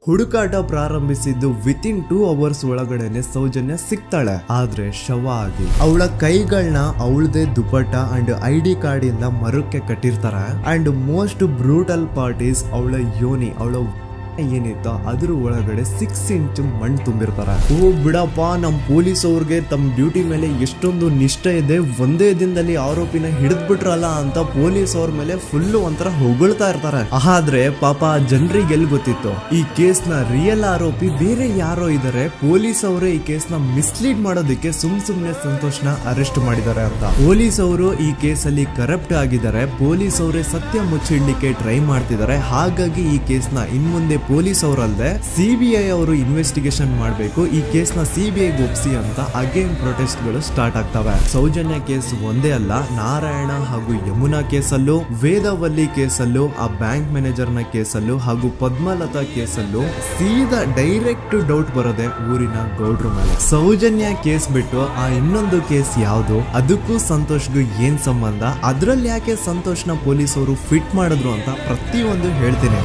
ಹುಡುಕಾಟ ಪ್ರಾರಂಭಿಸಿದ್ದು within 2 hours ಒಳಗಡೆನೆ ಸೌಜನ್ಯ ಸಿಗ್ತಾಳೆ, ಆದ್ರೆ ಶವ ಆಗಿ. ಅವಳ ಕೈಗಳನ್ನ ಅವಳದೇ ದುಪಟ್ಟ ಅಂಡ್ ID ಕಾರ್ಡ್ ಇಂದ ಮರಕ್ಕೆ ಕಟ್ಟಿರ್ತಾರೆ. And most brutal part is ಅವಳ ಯೋನಿ, ಅವಳ ಏನಿತ್ತ ಅದ್ರ ಒಳಗಡೆ 6 ಇಂಚ್ ಮಣ್ಣು ತುಂಬಿರ್ತಾರೆ. ಓ ಬಿಡಪ್ಪ, ನಮ್ ಪೊಲೀಸ್ ಅವ್ರಿಗೆ ತಮ್ಮ ಡ್ಯೂಟಿ ಮೇಲೆ ಎಷ್ಟೊಂದು ನಿಷ್ಠೆ ಇದೆ, ಒಂದೇ ದಿನದಲ್ಲಿ ಆರೋಪಿನ ಹಿಡಿದ್ಬಿಟ್ರಲ್ಲ ಅಂತ ಪೊಲೀಸ್ ಅವ್ರ ಮೇಲೆ ಫುಲ್ ಒಂಥರ ಹೊಗಳ್ತಾ ಇರ್ತಾರೆ. ಆದ್ರೆ ಪಾಪ ಜನರಿಗೆ ಎಲ್ಲಿ ಗೊತ್ತಿತ್ತು ಈ ಕೇಸ್ ನ ರಿಯಲ್ ಆರೋಪಿ ಬೇರೆ ಯಾರೋ ಇದಾರೆ, ಪೊಲೀಸ್ ಅವರೇ ಈ ಕೇಸ್ ನ ಮಿಸ್ಲೀಡ್ ಮಾಡೋದಕ್ಕೆ ಸುಮ್ನೆ ಸಂತೋಷ್ನ ಅರೆಸ್ಟ್ ಮಾಡಿದ್ದಾರೆ ಅಂತ. ಪೊಲೀಸ್ ಅವರು ಈ ಕೇಸ್ ಅಲ್ಲಿ ಕರಪ್ಟ್ ಆಗಿದ್ದಾರೆ, ಪೊಲೀಸ್ ಅವರೇ ಸತ್ಯ ಮುಚ್ಚಿಡ್ಲಿಕ್ಕೆ ಟ್ರೈ ಮಾಡ್ತಿದ್ದಾರೆ. ಹಾಗಾಗಿ ಈ ಕೇಸ್ ನ ಇನ್ಮುಂದೆ ಪೊಲೀಸ್ ಅವರಲ್ಲದೆ CBI ಅವರು ಇನ್ವೆಸ್ಟಿಗೇಷನ್ ಮಾಡಬೇಕು, ಈ ಕೇಸ್ ನ CBI ಒಪ್ಸಿ ಅಂತ ಅಗೇನ್ ಪ್ರೊಟೆಸ್ಟ್ ಗಳು ಸ್ಟಾರ್ಟ್ ಆಗ್ತವೆ. ಸೌಜನ್ಯ ಕೇಸ್ ಒಂದೇ ಅಲ್ಲ, ನಾರಾಯಣ ಹಾಗೂ ಯಮುನಾ ಕೇಸಲ್ಲೂ, ವೇದವಲ್ಲಿ ಕೇಸಲ್ಲೂ, ಆ ಬ್ಯಾಂಕ್ ಮ್ಯಾನೇಜರ್ ನ ಕೇಸಲ್ಲೂ ಹಾಗೂ ಪದ್ಮಲತಾ ಕೇಸಲ್ಲೂ ಸೀದಾ ಡೈರೆಕ್ಟ್ ಡೌಟ್ ಬರೋದೆ ಊರಿನ ಗೌಡ್ರ ಮೇಲೆ. ಸೌಜನ್ಯ ಕೇಸ್ ಬಿಟ್ಟು ಆ ಇನ್ನೊಂದು ಕೇಸ್ ಯಾವುದು, ಅದಕ್ಕೂ ಸಂತೋಷ್ಗೂ ಏನ್ ಸಂಬಂಧ, ಅದ್ರಲ್ಲಿ ಯಾಕೆ ಸಂತೋಷ್ನ ಪೊಲೀಸ್ ಅವರು ಫಿಟ್ ಮಾಡಿದ್ರು ಅಂತ ಪ್ರತಿಯೊಂದು ಹೇಳ್ತೀನಿ.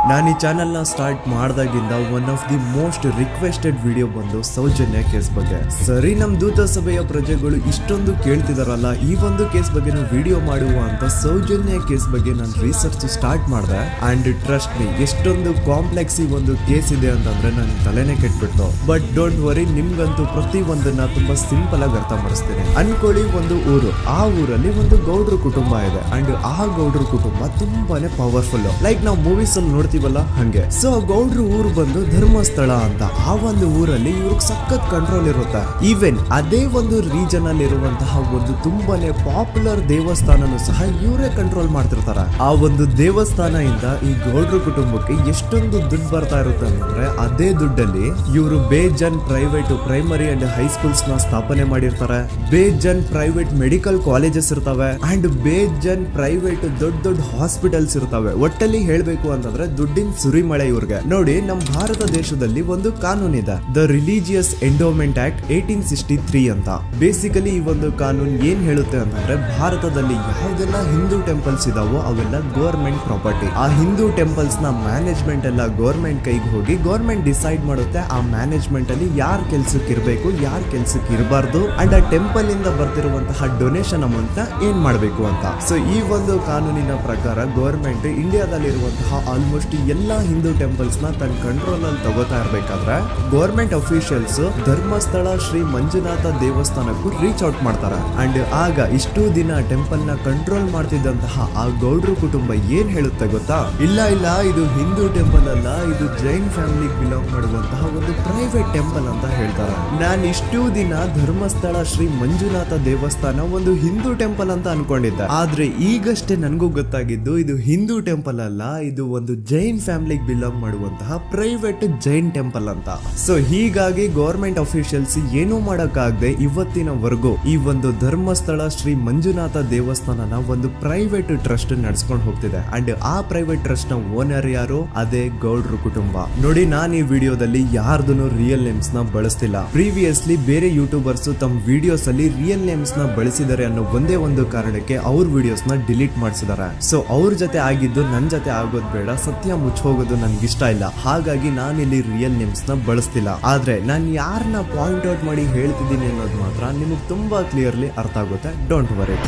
ನಾನು ಈ ಚಾನೆಲ್ ನ ಸ್ಟಾರ್ಟ್ ಮಾಡಿದಾಗಿಂದ one of the most requested video ಬಂದು ಸೌಜನ್ಯ ಕೇಸ್ ಬಗ್ಗೆ. ಸರಿ, ನಮ್ ದೂತ ಸಭೆಯ ಪ್ರಜೆಗಳು ಇಷ್ಟೊಂದು ಕೇಳ್ತಿದಾರಲ್ಲ, ಈ ಒಂದು ಕೇಸ್ ಬಗ್ಗೆ ವಿಡಿಯೋ ಮಾಡುವ ಅಂತ ಸೌಜನ್ಯ ಕೇಸ್ ಬಗ್ಗೆ ನಾನು ರಿಸರ್ಚ್ ಸ್ಟಾರ್ಟ್ ಮಾಡಿದೆ. ಅಂಡ್ ಟ್ರಸ್ಟ್ ಮೀ, ಎಷ್ಟೊಂದು ಕಾಂಪ್ಲೆಕ್ಸ್ ಈ ಒಂದು ಕೇಸ್ ಇದೆ ಅಂತಂದ್ರೆ ನನ್ನ ತಲೆನೇ ಕೆಟ್ಬಿಟ್ಟು. ಬಟ್ ಡೋಂಟ್ ವರಿ, ನಿಮ್ಗಂತೂ ಪ್ರತಿ ಒಂದನ್ನ ತುಂಬಾ ಸಿಂಪಲ್ ಆಗಿ ಅರ್ಥ ಮಾಡಿಸ್ತೀನಿ. ಅನ್ಕೊಳ್ಳಿ, ಒಂದು ಊರು, ಆ ಊರಲ್ಲಿ ಒಂದು ಗೌಡ್ರ ಕುಟುಂಬ ಇದೆ. ಅಂಡ್ ಆ ಗೌಡ್ರ ಕುಟುಂಬ ತುಂಬಾನೇ ಪವರ್ಫುಲ್, ಲೈಕ್ ನಾವು ಮೂವೀಸ್ ಅಲ್ಲಿ ನೋಡ್ತೀವಲ್ಲ ಹಂಗೆ. ಸೊ ಗೌಡ್ರ ಊರು ಬಂದು ಧರ್ಮಸ್ಥಳ ಅಂತ. ಆ ಒಂದು ಊರಲ್ಲಿ ಇವ್ರಿಗೆ ಸಖತ್ ಕಂಟ್ರೋಲ್ ಇರುತ್ತೆ. ಈವನ್ ಅದೇ ಒಂದು ರೀಜನ್ ಅಲ್ಲಿ ಇರುವಂತಹ ಒಂದು ತುಂಬಾನೇ ಪಾಪ್ಯುಲರ್ ದೇವಸ್ಥಾನನು ಸಹ ಇವರೇ ಕಂಟ್ರೋಲ್ ಮಾಡ್ತಿರ್ತಾರೆ. ಆ ಒಂದು ದೇವಸ್ಥಾನ ಇಂದ ಈ ಗೌಡ್ರ ಕುಟುಂಬಕ್ಕೆ ಎಷ್ಟೊಂದು ದುಡ್ಡು ಬರ್ತಾ ಇರುತ್ತೆ ಅಂದ್ರೆ, ಅದೇ ದುಡ್ಡಲ್ಲಿ ಇವರು ಬೇಜನ್ ಪ್ರೈವೇಟ್ ಪ್ರೈಮರಿ ಅಂಡ್ ಹೈಸ್ಕೂಲ್ಸ್ ನ ಸ್ಥಾಪನೆ ಮಾಡಿರ್ತಾರೆ, ಬೇಜನ್ ಪ್ರೈವೇಟ್ ಮೆಡಿಕಲ್ ಕಾಲೇಜಸ್ ಇರ್ತವೆ, ಅಂಡ್ ಬೇಜನ್ ಪ್ರೈವೇಟ್ ದೊಡ್ಡ ದೊಡ್ಡ ಹಾಸ್ಪಿಟಲ್ಸ್ ಇರ್ತವೆ. ಒಟ್ಟಲ್ಲಿ ಹೇಳ್ಬೇಕು ಅಂತಂದ್ರೆ ದುಡ್ಡಿನ ಸುರಿಮಳೆ ಇವ್ರಿಗೆ. ನೋಡಿ, ನಮ್ಮ ಭಾರತ ದೇಶದಲ್ಲಿ ಒಂದು ಕಾನೂನು ಇದೆ, ದ ರಿಲಿಜಿಯಸ್ ಎಂಡೋಮೆಂಟ್ ಆಕ್ಟ್ 1863 ಅಂತ. ಬೇಸಿಕಲಿ ಈ ಒಂದು ಕಾನೂನು ಏನ್ ಹೇಳುತ್ತೆ ಅಂತಂದ್ರೆ, ಭಾರತದಲ್ಲಿ ಯಾವ್ದೆಲ್ಲ ಹಿಂದೂ ಟೆಂಪಲ್ಸ್ ಇದಾವೋ ಅವೆಲ್ಲ ಗವರ್ಮೆಂಟ್ ಪ್ರಾಪರ್ಟಿ. ಆ ಹಿಂದೂ ಟೆಂಪಲ್ಸ್ ನ ಮ್ಯಾನೇಜ್ಮೆಂಟ್ ಎಲ್ಲ ಗವರ್ಮೆಂಟ್ ಕೈಗೆ ಹೋಗಿ ಗವರ್ಮೆಂಟ್ ಡಿಸೈಡ್ ಮಾಡುತ್ತೆ ಆ ಮ್ಯಾನೇಜ್ಮೆಂಟ್ ಅಲ್ಲಿ ಯಾರ್ ಕೆಲ್ಸಕ್ಕೆ ಇರಬೇಕು, ಯಾರ್ ಕೆಲ್ಸಕ್ಕೆ ಇರಬಾರ್ದು, ಅಂಡ್ ಆ ಟೆಂಪಲ್ ಇಂದ ಬರ್ತಿರುವಂತಹ ಡೊನೇಷನ್ ಅಮೌಂಟ್ ನ ಏನ್ ಮಾಡ್ಬೇಕು ಅಂತ. ಸೊ ಈ ಒಂದು ಕಾನೂನಿನ ಪ್ರಕಾರ ಗವರ್ಮೆಂಟ್ ಇಂಡಿಯಾದಲ್ಲಿ ಇರುವಂತಹ ಆಲ್ಮೋಸ್ಟ್ ಎಲ್ಲಾ ಹಿಂದೂ ಟೆಂಪಲ್ಸ್ ನ ತನ್ನ ಕಂಟ್ರೋಲ್ ಅಲ್ಲಿ ತಗೋತಾ ಇರ್ಬೇಕಾದ್ರೆ ಗವರ್ಮೆಂಟ್ ಅಫಿಷಿಯಲ್ಸ್ ಧರ್ಮಸ್ಥಳ ಶ್ರೀ ಮಂಜುನಾಥ ದೇವಸ್ಥಾನಕ್ಕೂ ರೀಚ್ ಔಟ್ ಮಾಡ್ತಾರೆ. ಅಂಡ್ ಆಗ ಇಷ್ಟು ದಿನ ಟೆಂಪಲ್ ನ ಕಂಟ್ರೋಲ್ ಮಾಡ್ತಿದ್ದಂತಹ ಆ ಗೌಡ್ರ ಕುಟುಂಬ ಏನ್ ಹೇಳುತ್ತೆ ಗೊತ್ತಾ, ಇಲ್ಲ ಇದು ಹಿಂದೂ ಟೆಂಪಲ್ ಅಲ್ಲ, ಇದು ಜೈನ್ ಫ್ಯಾಮಿಲಿಗೆ ಬಿಲಾಂಗ್ ಮಾಡುವಂತಹ ಒಂದು ಪ್ರೈವೇಟ್ ಟೆಂಪಲ್ ಅಂತ ಹೇಳ್ತಾರೆ. ನಾನು ಇಷ್ಟು ದಿನ ಧರ್ಮಸ್ಥಳ ಶ್ರೀ ಮಂಜುನಾಥ ದೇವಸ್ಥಾನ ಒಂದು ಹಿಂದೂ ಟೆಂಪಲ್ ಅಂತ ಅನ್ಕೊಂಡಿದ್ದೆ, ಆದ್ರೆ ಈಗಷ್ಟೇ ನನಗೂ ಗೊತ್ತಾಗಿದ್ದು ಇದು ಹಿಂದೂ ಟೆಂಪಲ್ ಅಲ್ಲ, ಇದು ಒಂದು ಜೈನ್ ಫ್ಯಾಮಿಲಿಗೆ ಬಿಲಾಂಗ್ ಮಾಡುವಂತಹ ಪ್ರೈವೇಟ್ ಜೈನ್ ಟೆಂಪಲ್ ಅಂತ. ಸೊ ಹೀಗಾಗಿ ಗವರ್ಮೆಂಟ್ ಅಫಿಷಿಯಲ್ಸ್ ಏನೂ ಮಾಡಕ್ಕಾಗದೆ ಇವತ್ತಿನವರೆಗೂ ಈ ಒಂದು ಧರ್ಮಸ್ಥಳ ಶ್ರೀ ಮಂಜುನಾಥ ದೇವಸ್ಥಾನನ ಒಂದು ಪ್ರೈವೇಟ್ ಟ್ರಸ್ಟ್ ನಡೆಸ್ಕೊಂಡು ಹೋಗ್ತಿದೆ. ಅಂಡ್ ಆ ಪ್ರೈವೇಟ್ ಟ್ರಸ್ಟ್ ನ ಓನರ್ ಯಾರು, ಅದೇ ಗೌಡ್ರ ಕುಟುಂಬ. ನೋಡಿ, ನಾನು ಈ ವಿಡಿಯೋದಲ್ಲಿ ಯಾರ್ದು ರಿಯಲ್ ನೇಮ್ಸ್ ನ ಬಳಸ್ತಿಲ್ಲ. ಪ್ರೀವಿಯಸ್ಲಿ ಬೇರೆ ಯೂಟ್ಯೂಬರ್ಸ್ ತಮ್ಮ ವಿಡಿಯೋಸ್ ಅಲ್ಲಿ ರಿಯಲ್ ನೇಮ್ಸ್ ನ ಬಳಸಿದ್ದಾರೆ ಅನ್ನೋ ಒಂದೇ ಒಂದು ಕಾರಣಕ್ಕೆ ಅವ್ರ ವಿಡಿಯೋಸ್ ನ ಡಿಲೀಟ್ ಮಾಡಿಸಿದ್ದಾರೆ. ಸೊ ಅವ್ರ ಜೊತೆ ಆಗಿದ್ದು ನನ್ ಜೊತೆ ಆಗೋದ್ ಬೇಡ, ಸತ್ಯ ಮುಚ್ಚೋಗೋದು ನನ್ಗೆ ಇಷ್ಟ ಇಲ್ಲ. ಹಾಗಾಗಿ ನಾನಿಲ್ಲಿ ರಿಯಲ್ ನೇಮ್ಸ್ ನ ಬಳಸ್ತಿಲ್ಲ. ಆದ್ರೆ ನಾನು ಯಾರನ್ನ ಪಾಯಿಂಟ್ ಔಟ್ ಮಾಡಿ ಹೇಳ್ತಿದ್ದೀನಿ ಅನ್ನೋದು ಮಾತ್ರ ನಿಮಗೆ ತುಂಬಾ ಕ್ಲಿಯರ್ಲಿ ಅರ್ಥ ಆಗುತ್ತೆ. Don't worry.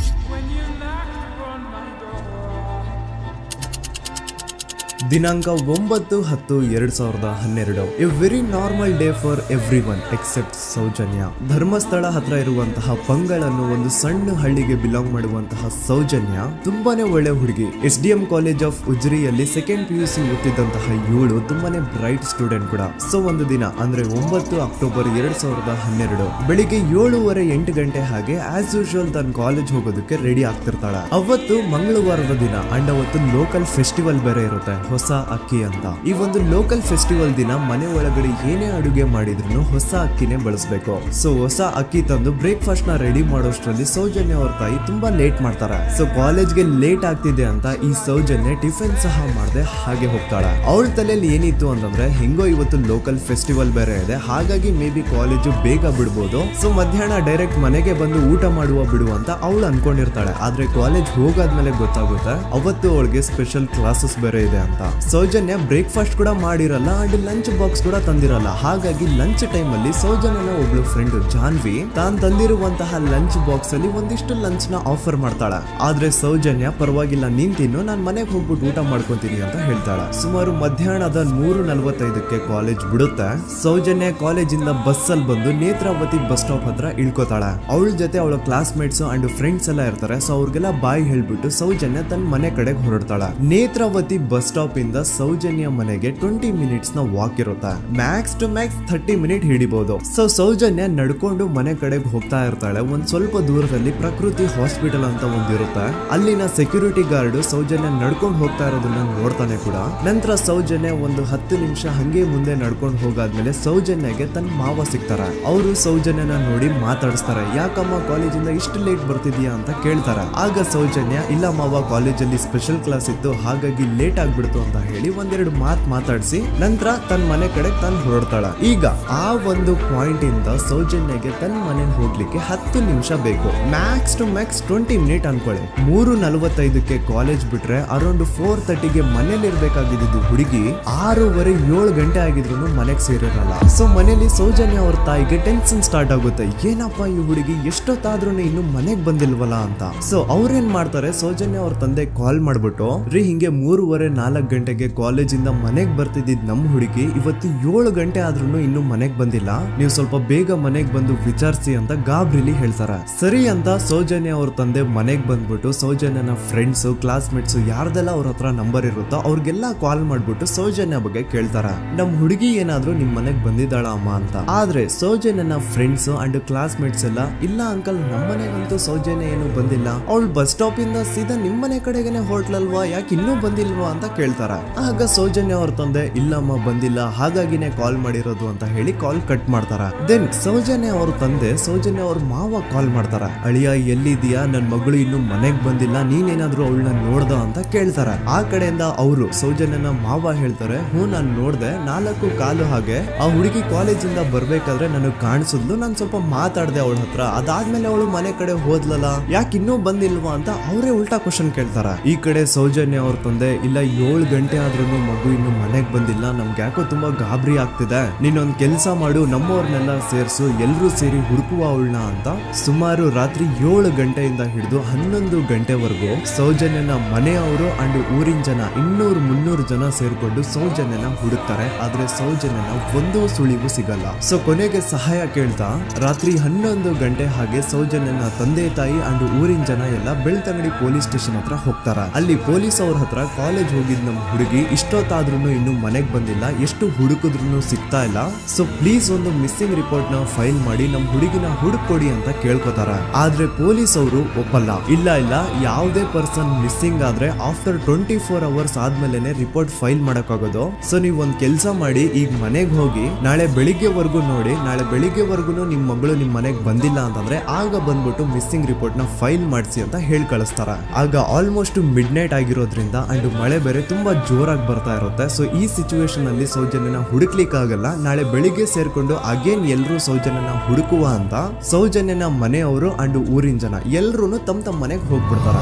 ದಿನಾಂಕ 9/10/2012. A very normal day for every one except Soujanya. Dharmasthala ಹತ್ರ ಇರುವಂತಹ ಪಂಗಳನ್ನು ಒಂದು ಸಣ್ಣ ಹಳ್ಳಿಗೆ ಬಿಲಾಂಗ್ ಮಾಡುವಂತಹ ಸೌಜನ್ಯ ತುಂಬಾನೇ ಒಳ್ಳೆ ಹುಡುಗಿ. SDM ಕಾಲೇಜ್ ಆಫ್ ಉಜ್ರಿಯಲ್ಲಿ 2nd PUC ಓದ್ತಿದ್ದಂತಹ ಇವಳು ತುಂಬಾನೇ ಬ್ರೈಟ್ ಸ್ಟೂಡೆಂಟ್ ಕೂಡ. ಸೊ ಒಂದು ದಿನ ಅಂದ್ರೆ 9 ಅಕ್ಟೋಬರ್ 2012 ಬೆಳಿಗ್ಗೆ 7:30-8 ಗಂಟೆ ಹಾಗೆ ಆಸ್ ಯೂಶುವಲ್ ತನ್ನ ಕಾಲೇಜ್ ಹೋಗೋದಕ್ಕೆ ರೆಡಿ ಆಗ್ತಿರ್ತಾಳೆ. ಅವತ್ತು ಮಂಗಳವಾರದ ದಿನ ಅಂಡ್ ಅವತ್ತು ಲೋಕಲ್ ಫೆಸ್ಟಿವಲ್ ಬೇರೆ ಇರುತ್ತೆ, ಹೊಸ ಅಕ್ಕಿ ಅಂತ. ಈ ಒಂದು ಲೋಕಲ್ ಫೆಸ್ಟಿವಲ್ ದಿನ ಮನೆ ಒಳಗಡೆ ಏನೇ ಅಡುಗೆ ಮಾಡಿದ್ರು ಹೊಸ ಅಕ್ಕಿನೇ ಬಳಸಬೇಕು. ಸೊ ಹೊಸ ಅಕ್ಕಿ ತಂದು ಬ್ರೇಕ್ಫಾಸ್ಟ್ ನ ರೆಡಿ ಮಾಡೋಷ್ಟ್ರಲ್ಲಿ ಸೌಜನ್ಯ ಅವ್ರ ತಾಯಿ ತುಂಬಾ ಲೇಟ್ ಮಾಡ್ತಾರೆ. ಸೊ ಕಾಲೇಜ್ಗೆ ಲೇಟ್ ಆಗ್ತಿದೆ ಅಂತ ಈ ಸೌಜನ್ಯ ಟಿಫಿನ್ ಸಹ ಮಾಡದೆ ಹಾಗೆ ಹೋಗ್ತಾಳೆ. ಅವಳ ತಲೆಯಲ್ಲಿ ಏನಿತ್ತು ಅಂತಂದ್ರೆ, ಹೆಂಗೋ ಇವತ್ತು ಲೋಕಲ್ ಫೆಸ್ಟಿವಲ್ ಬೇರೆ ಇದೆ, ಹಾಗಾಗಿ ಮೇ ಬಿ ಕಾಲೇಜು ಬೇಗ ಬಿಡ್ಬೋದು, ಸೊ ಮಧ್ಯಾಹ್ನ ಡೈರೆಕ್ಟ್ ಮನೆಗೆ ಬಂದು ಊಟ ಮಾಡುವ ಬಿಡು ಅಂತ ಅವಳು ಅನ್ಕೊಂಡಿರ್ತಾಳೆ. ಆದ್ರೆ ಕಾಲೇಜ್ ಹೋಗಾದ್ಮೇಲೆ ಗೊತ್ತಾಗುತ್ತೆ ಅವತ್ತು ಅವಳಿಗೆ ಸ್ಪೆಷಲ್ ಕ್ಲಾಸಸ್ ಬೇರೆ ಇದೆ ಅಂತ. ಸೌಜನ್ಯ ಬ್ರೇಕ್ಫಾಸ್ಟ್ ಕೂಡ ಮಾಡಿರಲ್ಲ ಅಂಡ್ ಲಂಚ್ ಬಾಕ್ಸ್ ಕೂಡ ತಂದಿರಲ್ಲ. ಹಾಗಾಗಿ ಲಂಚ್ ಟೈಮ್ ಅಲ್ಲಿ ಸೌಜನ್ಯನ ಒಬ್ಳು ಫ್ರೆಂಡ್ ಜಾನ್ವಿ ತಾನ್ ತಂದಿರುವಂತಹ ಲಂಚ್ ಬಾಕ್ಸ್ ಅಲ್ಲಿ ಒಂದಿಷ್ಟು ಲಂಚ್ ನ ಆಫರ್ ಮಾಡ್ತಾಳ. ಆದ್ರೆ ಸೌಜನ್ಯ ಪರವಾಗಿಲ್ಲ ನೀನ್ ತಿನ್ನು, ನಾನ್ ಮನೆಗೆ ಹೋಗ್ಬಿಟ್ಟು ಊಟ ಮಾಡ್ಕೊಂತೀನಿ ಅಂತ ಹೇಳ್ತಾಳ. ಸುಮಾರು ಮಧ್ಯಾಹ್ನದ 3:45ಕ್ಕೆ ಕಾಲೇಜ್ ಬಿಡುತ್ತೆ. ಸೌಜನ್ಯ ಕಾಲೇಜ್ ಇಂದ ಬಸ್ ಅಲ್ಲಿ ಬಂದು ನೇತ್ರಾವತಿ ಬಸ್ ಸ್ಟಾಪ್ ಹತ್ರ ಇಳ್ಕೋತಾಳ. ಅವಳ ಜೊತೆ ಅವಳ ಕ್ಲಾಸ್ ಮೇಟ್ಸ್ ಅಂಡ್ ಫ್ರೆಂಡ್ಸ್ ಎಲ್ಲ ಇರ್ತಾರೆ. ಸೊ ಅವ್ರಿಗೆಲ್ಲ ಬಾಯ್ ಹೇಳ್ಬಿಟ್ಟು ಸೌಜನ್ಯ ತನ್ನ ಮನೆ ಕಡೆಗೆ ಹೊರಡ್ತಾಳ. ನೇತ್ರಾವತಿ ಬಸ್ ಸ್ಟಾಪ್ ಇಂದ ಸೌಜನ್ಯ ಮನೆಗೆ 20 ಮಿನಿಟ್ಸ್ ನ ವಾಕ್ ಇರುತ್ತೆ. ಮ್ಯಾಕ್ಸ್ ಟು ಮ್ಯಾಕ್ಸ್ 30 ಮಿನಿಟ್ ಹಿಡಿಬಹುದು. ಸೊ ಸೌಜನ್ಯ ನಡ್ಕೊಂಡು ಮನೆ ಕಡೆಗೆ ಹೋಗ್ತಾ ಇರ್ತಾಳೆ. ಒಂದ್ ಸ್ವಲ್ಪ ದೂರದಲ್ಲಿ ಪ್ರಕೃತಿ ಹಾಸ್ಪಿಟಲ್ ಅಂತ ಒಂದಿರುತ್ತೆ. ಅಲ್ಲಿನ ಸೆಕ್ಯೂರಿಟಿ ಗಾರ್ಡ್ ಸೌಜನ್ಯ ನಡ್ಕೊಂಡು ಹೋಗ್ತಾ ಇರೋದನ್ನ ನೋಡ್ತಾನೆ ಕೂಡ. ನಂತರ ಸೌಜನ್ಯ ಒಂದು 10 ನಿಮಿಷ ಹಂಗೆ ಮುಂದೆ ನಡ್ಕೊಂಡು ಹೋಗಾದ್ಮೇಲೆ ಸೌಜನ್ಯಗೆ ತನ್ನ ಮಾವ ಸಿಗ್ತಾರೆ. ಅವರು ಸೌಜನ್ಯನ ನೋಡಿ ಮಾತಾಡಿಸ್ತಾರೆ. ಯಾಕಮ್ಮ ಕಾಲೇಜಿಂದ ಇಷ್ಟು ಲೇಟ್ ಬರ್ತಿದ್ಯಾ ಅಂತ ಕೇಳ್ತಾರೆ. ಆಗ ಸೌಜನ್ಯ ಇಲ್ಲ ಮಾವ, ಕಾಲೇಜಲ್ಲಿ ಸ್ಪೆಷಲ್ ಕ್ಲಾಸ್ ಇತ್ತು ಹಾಗಾಗಿ ಲೇಟ್ ಆಗ್ಬಿಡ್ತು ಅಂತ ಹೇಳಿ ಒಂದೆರಡು ಮಾತಾಡಿಸಿ ನಂತರ ತನ್ನ ಮನೆ ಕಡೆ ತಾನು ಹೊರಡ್ತಾಳ. ಈಗ ಆ ಒಂದು ಪಾಯಿಂಟ್ ಇಂದ ಸೌಜನ್ಯಗೆ ತನ್ನ ಮನೆಗೆ ಹೋಗ್ಲಿಕ್ಕೆ 10 ನಿಮಿಷ ಬೇಕು. ಮ್ಯಾಕ್ಸ್ ಟು ಮ್ಯಾಕ್ಸ್ 20 ಮಿನಿಟ್ ಅನ್ಕೊಳ್ಳಿ. 3:45ಕ್ಕೆ ಕಾಲೇಜ್ ಬಿಟ್ರೆ ಅರೌಂಡ್ 4:30ಗೆ ಮನೇಲಿ ಇರ್ಬೇಕಾಗಿದ್ದು ಹುಡುಗಿ 6:30 7 ಗಂಟೆ ಆಗಿದ್ರು ಮನೆಗೆ ಸೇರಿರಲ್ಲ. ಸೊ ಮನೇಲಿ ಸೌಜನ್ಯ ಅವ್ರ ತಾಯಿಗೆ ಟೆನ್ಷನ್ ಸ್ಟಾರ್ಟ್ ಆಗುತ್ತೆ. ಏನಪ್ಪ ಈ ಹುಡುಗಿ ಎಷ್ಟೊತ್ತಾದ್ರೂ ಇನ್ನು ಮನೆಗ್ ಬಂದಿಲ್ವಲ್ಲ ಅಂತ. ಸೊ ಅವ್ರೇನ್ ಮಾಡ್ತಾರೆ, ಸೌಜನ್ಯ ಅವ್ರ ತಂದೆ ಕಾಲ್ ಮಾಡ್ಬಿಟ್ಟು ರೀ ಹಿಂಗೆ 3:30 4 ಗಂಟೆಗೆ ಕಾಲೇಜಿಂದ ಮನೆಗ್ ಬರ್ತಿದ್ದಿದ್ ನಮ್ ಹುಡುಗಿ ಇವತ್ತು 7 ಗಂಟೆ ಆದ್ರೂ ಇನ್ನು ಮನೆಗ್ ಬಂದಿಲ್ಲ, ನೀವು ಸ್ವಲ್ಪ ಬೇಗ ಮನೆಗ್ ಬಂದು ವಿಚಾರಿಸಿ ಅಂತ ಗಾಬ್ರಿಲಿ ಹೇಳ್ತಾರೆ. ಸರಿ ಅಂತ ಸೌಜನ್ಯ ಅವ್ರ ತಂದೆ ಮನೆಗ್ ಬಂದ್ಬಿಟ್ಟು ಸೌಜನ್ಯನ ಫ್ರೆಂಡ್ಸ್ ಕ್ಲಾಸ್ ಮೇಟ್ಸ್ ಯಾರ್ದೆಲ್ಲ ಅವ್ರ ಹತ್ರ ನಂಬರ್ ಇರುತ್ತೋ ಅವ್ರಿಗೆಲ್ಲ ಕಾಲ್ ಮಾಡ್ಬಿಟ್ಟು ಸೌಜನ್ಯ ಬಗ್ಗೆ ಕೇಳ್ತಾರ. ನಮ್ ಹುಡುಗಿ ಏನಾದ್ರು ನಿಮ್ ಮನೆಗ್ ಬಂದಿದ್ದಾಳ ಅಮ್ಮ ಅಂತ. ಆದ್ರೆ ಸೌಜನ್ಯನ ಫ್ರೆಂಡ್ಸ್ ಅಂಡ್ ಕ್ಲಾಸ್ ಮೇಟ್ಸ್ ಎಲ್ಲ ಇಲ್ಲ ಅಂಕಲ್ ನಮ್ಮ ಮನೆಗಂತೂ ಸೌಜನ್ಯ ಏನು ಬಂದಿಲ್ಲ, ಅವಳು ಬಸ್ ಸ್ಟಾಪ್ ಇಂದ ಸೀದಾ ನಿಮ್ ಮನೆ ಕಡೆಗೇನೆ ಹೊರಟ್ಲಲ್ವಾ, ಯಾಕೆ ಇನ್ನೂ ಬಂದಿಲ್ವಾ ಅಂತ ಕೇಳ್ತಾರ. ಆಗ ಸೌಜನ್ಯ ಅವ್ರ ತಂದೆ ಇಲ್ಲಮ್ಮ ಬಂದಿಲ್ಲ ಹಾಗಾಗಿನೇ ಕಾಲ್ ಮಾಡಿರೋದು ಅಂತ ಹೇಳಿ ಕಾಲ್ ಕಟ್ ಮಾಡ್ತಾರ. ದೆನ್ ಸೌಜನ್ಯ ಅವ್ರ ತಂದೆ ಸೌಜನ್ಯ ಅವ್ರ ಮಾವ ಕಾಲ್ ಮಾಡ್ತಾರ. ಅಳಿಯ ಎಲ್ಲಿದ್ಯಾ, ನನ್ ಮಗಳು ಇನ್ನು ಮನೆಗ್ ಬಂದಿಲ್ಲ, ನೀನೇನಾದ್ರೂ ಅವಳನ್ನ ನೋಡ್ದ ಅಂತ ಕೇಳ್ತಾರ. ಆ ಕಡೆಯಿಂದ ಅವರು ಸೌಜನ್ಯನ ಮಾವ ಹೇಳ್ತಾರೆ, ನಾನ್ ನೋಡ್ದೆ 4 ಕಾಲು ಹಾಗೆ ಆ ಹುಡುಗಿ ಕಾಲೇಜಿಂದ ಬರ್ಬೇಕಾದ್ರೆ ನನಗ್ ಕಾಣಿಸಿದ್ಲು, ನಾನ್ ಸ್ವಲ್ಪ ಮಾತಾಡ್ದೆ ಅವಳ ಹತ್ರ, ಅದಾದ್ಮೇಲೆ ಅವಳು ಮನೆ ಕಡೆ ಹೋದ್ಲಲ್ಲ, ಯಾಕೆ ಇನ್ನೂ ಬಂದಿಲ್ವಾ ಅಂತ ಅವರೇ ಉಲ್ಟಾ ಕ್ವಶನ್ ಕೇಳ್ತಾರ. ಈ ಕಡೆ ಸೌಜನ್ಯ ಅವ್ರ ತಂದೆ ಇಲ್ಲ 7 ಗಂಟೆ ಆದ್ರೂ ಮಗು ಇನ್ನು ಮನೆಗ್ ಬಂದಿಲ್ಲ, ನಮ್ಗೆ ಯಾಕೋ ತುಂಬಾ ಗಾಬರಿ ಆಗ್ತಿದೆ, ನೀನೊಂದ್ ಕೆಲ್ಸ ಮಾಡು ನಮ್ಮವ್ರನ್ನೆಲ್ಲ ಸೇರ್ಸು ಎಲ್ರೂ ಸೇರಿ ಹುಡುಕುವ ಅವಳನ್ನ ಅಂತ ಸುಮಾರು ರಾತ್ರಿ 7 ಗಂಟೆಯಿಂದ ಹಿಡಿದು 11 ಗಂಟೆವರೆಗೂ ಸೌಜನ್ಯನ ಮನೆಯವರು ಅಂಡ್ ಊರಿನ ಜನ 200-300 ಜನ ಸೇರ್ಕೊಂಡು ಸೌಜನ್ಯನ ಹುಡುಕ್ತಾರೆ. ಆದ್ರೆ ಸೌಜನ್ಯನ ಒಂದು ಸುಳಿವು ಸಿಗಲ್ಲ. ಸೊ ಕೊನೆಗೆ ಸಹಾಯ ಕೇಳ್ತಾ ರಾತ್ರಿ 11 ಗಂಟೆ ಹಾಗೆ ಸೌಜನ್ಯನ ತಂದೆ ತಾಯಿ ಅಂಡ್ ಊರಿನ ಜನ ಎಲ್ಲ ಬೆಳ್ತಂಗಡಿ ಪೊಲೀಸ್ ಸ್ಟೇಷನ್ ಹತ್ರ ಹೋಗ್ತಾರ. ಅಲ್ಲಿ ಪೊಲೀಸ್ ಅವ್ರ ಹತ್ರ ಕಾಲೇಜ್ ಹೋಗಿದ್ ನಮ್ ಹುಡುಗಿ ಇಷ್ಟೊತ್ತಾದ್ರೂ ಇನ್ನು ಮನೆಗ್ ಬಂದಿಲ್ಲ, ಎಷ್ಟು ಹುಡುಕಿದ್ರು ಸಿಗ್ತಾ ಇಲ್ಲ, ಸೊ ಪ್ಲೀಸ್ ಒಂದು ಮಿಸ್ಸಿಂಗ್ ರಿಪೋರ್ಟ್ ನ ಫೈಲ್ ಮಾಡಿ ನಮ್ ಹುಡುಗಿನ ಹುಡುಕೊಡಿ ಅಂತ ಕೇಳ್ಕೊತಾರ. ಆದ್ರೆ ಪೊಲೀಸ್ ಅವರು ಒಪ್ಪಲ್ಲ. ಇಲ್ಲ ಯಾವುದೇ ಪರ್ಸನ್ ಮಿಸ್ಸಿಂಗ್ ಆದ್ರೆ ಆಫ್ಟರ್ 24 ಅವರ್ಸ್ ಆದ್ಮೇಲೆ ರಿಪೋರ್ಟ್ ಫೈಲ್ ಮಾಡಕ್ಕಾಗೋದು. ಸೊ ನೀವ್ ಒಂದ್ ಕೆಲ್ಸ ಮಾಡಿ, ಈಗ ಮನೆಗ್ ಹೋಗಿ ನಾಳೆ ಬೆಳಿಗ್ಗೆವರೆಗೂ ನೋಡಿ, ನಾಳೆ ಬೆಳಿಗ್ಗೆವರೆಗೂ ನಿಮ್ ಮಗಳು ನಿಮ್ ಮನೆಗ್ ಬಂದಿಲ್ಲ ಅಂತಂದ್ರೆ ಆಗ ಬಂದ್ಬಿಟ್ಟು ಮಿಸ್ಸಿಂಗ್ ರಿಪೋರ್ಟ್ ನ ಫೈಲ್ ಮಾಡಿಸಿ ಅಂತ ಹೇಳಿ ಕಳಿಸ್ತಾರ. ಆಗ ಆಲ್ಮೋಸ್ಟ್ ಮಿಡ್ ನೈಟ್ ಆಗಿರೋದ್ರಿಂದ ಅಂಡ್ ಮಳೆ ಬೇರೆ ತುಂಬಾ ಜೋರಾಗಿ ಬರ್ತಾ ಇರುತ್ತೆ. ಸೊ ಈ ಸಿಚುವೇಶನ್ ಅಲ್ಲಿ ಸೌಜನ್ಯನ ಹುಡುಕ್ಲಿಕ್ಕೆ ಆಗಲ್ಲ. ನಾಳೆ ಬೆಳಿಗ್ಗೆ ಸೇರ್ಕೊಂಡು ಅಗೇನ್ ಎಲ್ರು ಸೌಜನ್ಯನ ಹುಡುಕುವ ಅಂತ ಸೌಜನ್ಯನ ಮನೆಯವರು ಅಂಡ್ ಊರಿನ ಜನ ಎಲ್ರು ತಮ್ಮ ಮನೆಗೆ ಹೋಗ್ಬಿಡ್ತಾರ.